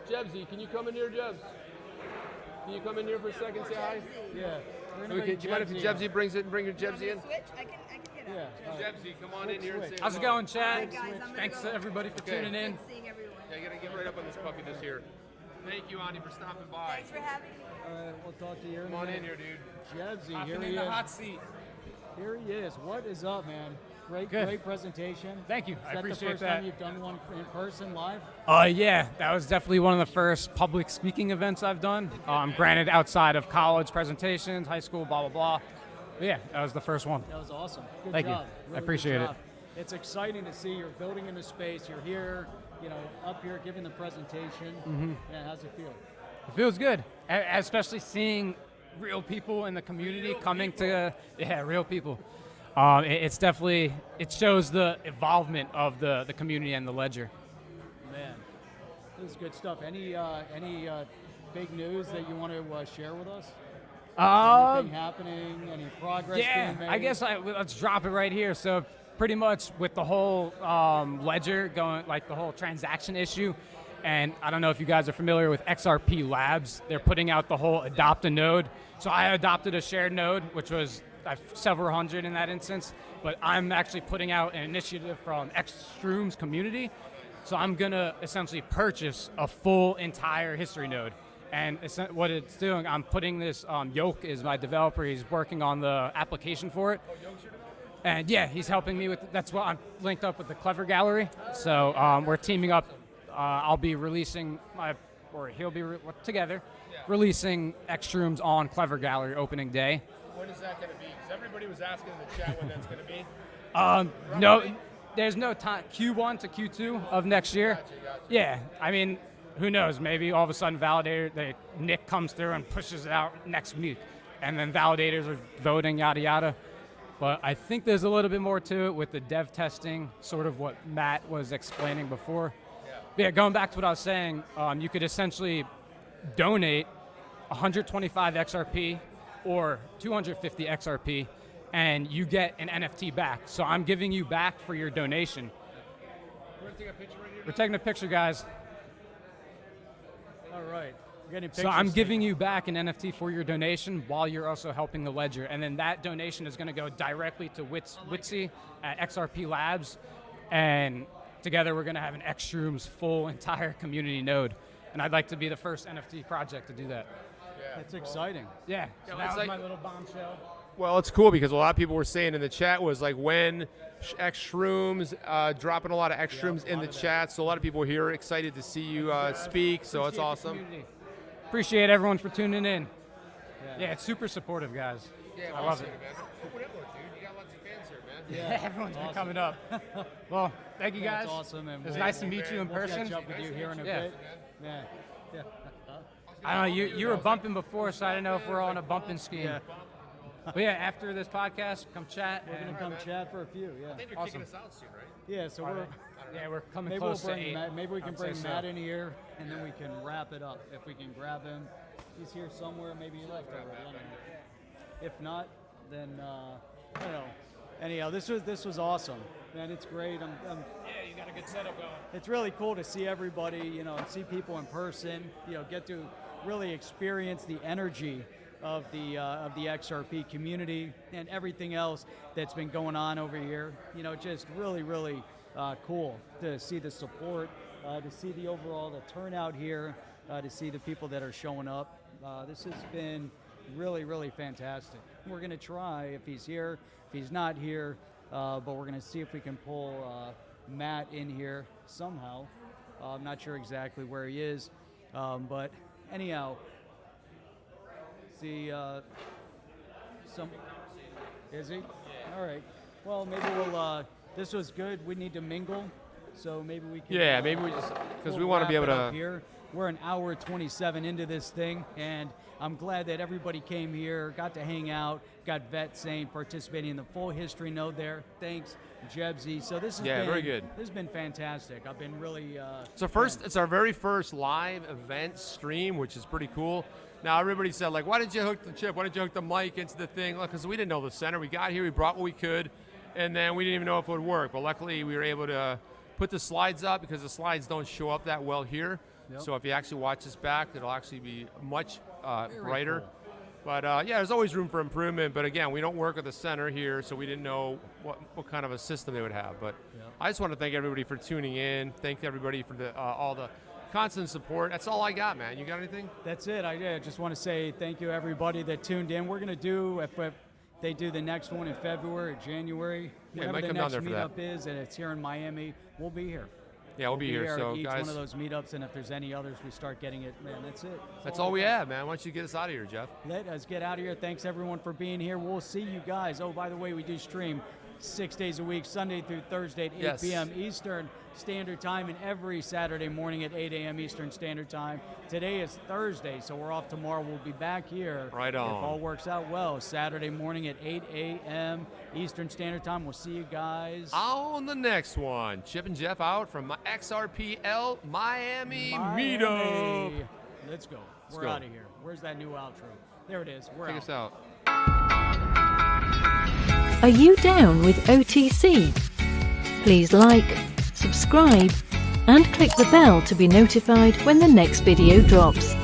S18: Jebzi. Can you come in here, Jebs? Can you come in here for a second? Say hi.
S19: Yeah.
S18: Do you mind if Jebzi brings it and bring your Jebzi in?
S20: Switch? I can get up.
S19: Yeah.
S18: Jebzi, come on in here and say
S21: How's it
S18: hello.
S21: going, Chad?
S20: Hi, guys.
S21: Thanks to everybody for tuning in.
S20: Seeing everyone.
S18: Yeah, you gotta get right up on this puppy this year. Thank you, Ani, for stopping by.
S20: Thanks for having me.
S19: All right, we'll talk to you.
S18: Come on in here, dude.
S19: Jebzi,
S21: Hopping
S19: here he
S21: in the
S19: is.
S21: hot seat.
S19: Here he is. What is up, man? Great presentation.
S21: Thank you. I
S19: Is
S21: appreciate
S19: that the first
S21: that.
S19: time you've done one in person live?
S21: Yeah, that was definitely one of the first public speaking events I've done. Granted, outside of college presentations, high school, blah, blah, blah. But yeah, that was the first one.
S19: That was awesome. Good
S21: Thank you.
S19: job.
S21: I
S19: Really
S21: appreciate
S19: good
S21: it.
S19: job. It's exciting to see you're building into space. You're here, up here giving the presentation.
S21: Mhm.
S19: Yeah, how's it feel?
S21: It feels good, especially seeing real people in the community coming to, real people. It's definitely, it shows the involvement of the community and the ledger.
S19: Man, this is good stuff. Any big news that you want to share with us? Anything happening? Any progress being made?
S21: I guess let's drop it right here. So pretty much with the whole ledger going, like the whole transaction issue, And I don't know if you guys are familiar with XRP Labs. They're putting out the whole adopt a node. So I adopted a shared node, which was several hundred in that instance. But I'm actually putting out an initiative from Xshrooms community. So I'm going to essentially purchase a full entire history node. And what it's doing, I'm putting this, Yoke is my developer. He's working on the application for it. And yeah, he's helping me with, that's what I'm linked up with the Clever Gallery. So we're teaming up. I'll be releasing he'll be together releasing Xshrooms on Clever Gallery opening day.
S18: When is that going to be? Because everybody was asking in the chat when that's going to be.
S21: No, there's no time. Q1 to Q2 of next year. Gotcha. Yeah, I mean, who knows? Maybe all of a sudden Nick comes through and pushes it out next week, and then validators are voting, yada yada. But I think there's a little bit more to it with the dev testing, sort of what Matt was explaining before. Yeah, going back to what I was saying, you could essentially donate 125 XRP or 250 XRP, and you get an NFT back. So I'm giving you back for your donation.
S18: We're going to take a picture right here.
S21: We're taking a picture, guys.
S19: All right.
S21: So I'm giving you back an NFT for your donation while you're also helping the ledger. And then that donation is going to go directly to Witsy at XRP Labs. And together we're going to have an Xshrooms full entire community node. And I'd like to be the first NFT project to do that.
S19: Yeah, that's exciting.
S21: Yeah, so that was
S18: like
S21: my little bombshell.
S18: Well, it's cool because a lot of people were saying in the chat was like when Xshrooms, dropping a lot of Xshrooms in the chat. So a lot of people here are excited to see you speak. So it's awesome.
S21: Appreciate everyone for tuning in. Yeah, it's super supportive, guys.
S18: Yeah,
S21: I love it.
S18: Man. Open up, dude. You got lots of fans here, man.
S21: Yeah, everyone's been coming up. Well, thank you guys.
S19: That's awesome. And
S21: it's nice to meet you in person.
S19: We'll catch up with you here in a bit. Yeah.
S21: I don't know, you were bumping before, so I don't know if we're on a bumping scheme.
S19: Yeah.
S21: But yeah, after this podcast, come chat.
S19: We're going to come chat for a few, yeah.
S18: I think they're kicking us out soon, right?
S19: Yeah, so
S21: we're coming
S19: maybe
S21: close
S19: we'll
S21: to 8.
S19: Maybe we can
S21: I'd
S19: bring
S21: say
S19: Matt
S21: so.
S19: in here, and then we can wrap it up. If we can grab him. He's here somewhere, maybe he left already. I don't know. If not, then, I don't know. Anyhow, this was awesome. Man, it's great.
S21: Yeah, you got a good setup going.
S19: It's really cool to see everybody, and see people in person, get to really experience the energy of the XRP community and everything else that's been going on over here. Just really, really cool to see the support, to see the turnout here, to see the people that are showing up. This has been really, really fantastic. We're going to try, if he's here, if he's not here, but we're going to see if we can pull Matt in here somehow. I'm not sure exactly where he is, but anyhow, see is he? Yeah. All right. Well, maybe we'll. This was good. We need to mingle, so maybe we can.
S18: Yeah, maybe we just because we want to be able to.
S19: Here. We're an hour 27 into this thing, and I'm glad that everybody came here, got to hang out, got Vet Saint participating in the full history node there. Thanks, Jebzi. So this has been
S18: very good.
S19: This has been fantastic. I've been really.
S18: It's our very first live event stream, which is pretty cool. Now everybody said like, why didn't you hook the chip? Why didn't you hook the mic into the thing? Because we didn't know the center. We got here, we brought what we could, and then we didn't even know if it would work. But luckily, we were able to put the slides up because the slides don't show up that well here. Yep. So if you actually watch this back, it'll actually be much brighter. Cool. But yeah, there's always room for improvement. But again, we don't work at the center here, so we didn't know what kind of a system they would have. But I just want to thank everybody for tuning in. Thank everybody for all the constant support. That's all I got, man. You got anything?
S19: That's it. I just want to say thank you, everybody that tuned in. We're going to do, if they do the next one in February or January, whatever the next meetup is, and it's here in Miami, we'll be here.
S18: Yeah, we'll be here. So,
S19: each
S18: guys,
S19: one of those meetups, and if there's any others, we start getting it. Man, that's it.
S18: That's all we have, man. Why don't you get us out of here, Jeff?
S19: Let us get out of here. Thanks, everyone, for being here. We'll see you guys. Oh, by the way, we do stream 6 days a week, Sunday through Thursday at 8 p.m. Eastern Standard Time, and every Saturday morning at 8 a.m. Eastern Standard Time. Today is Thursday, so we're off tomorrow. We'll be back here.
S18: Right on.
S19: If all works out well, Saturday morning at 8 a.m. Eastern Standard Time. We'll see you guys
S18: on the next one. Chip and Jeff out from XRPL Miami Meetup.
S19: Let's go. We're out of here. Where's that new outro? There it is. We're
S18: Take us out.
S4: Are you down with OTC? Please like, subscribe, and click the bell to be notified when the next video drops.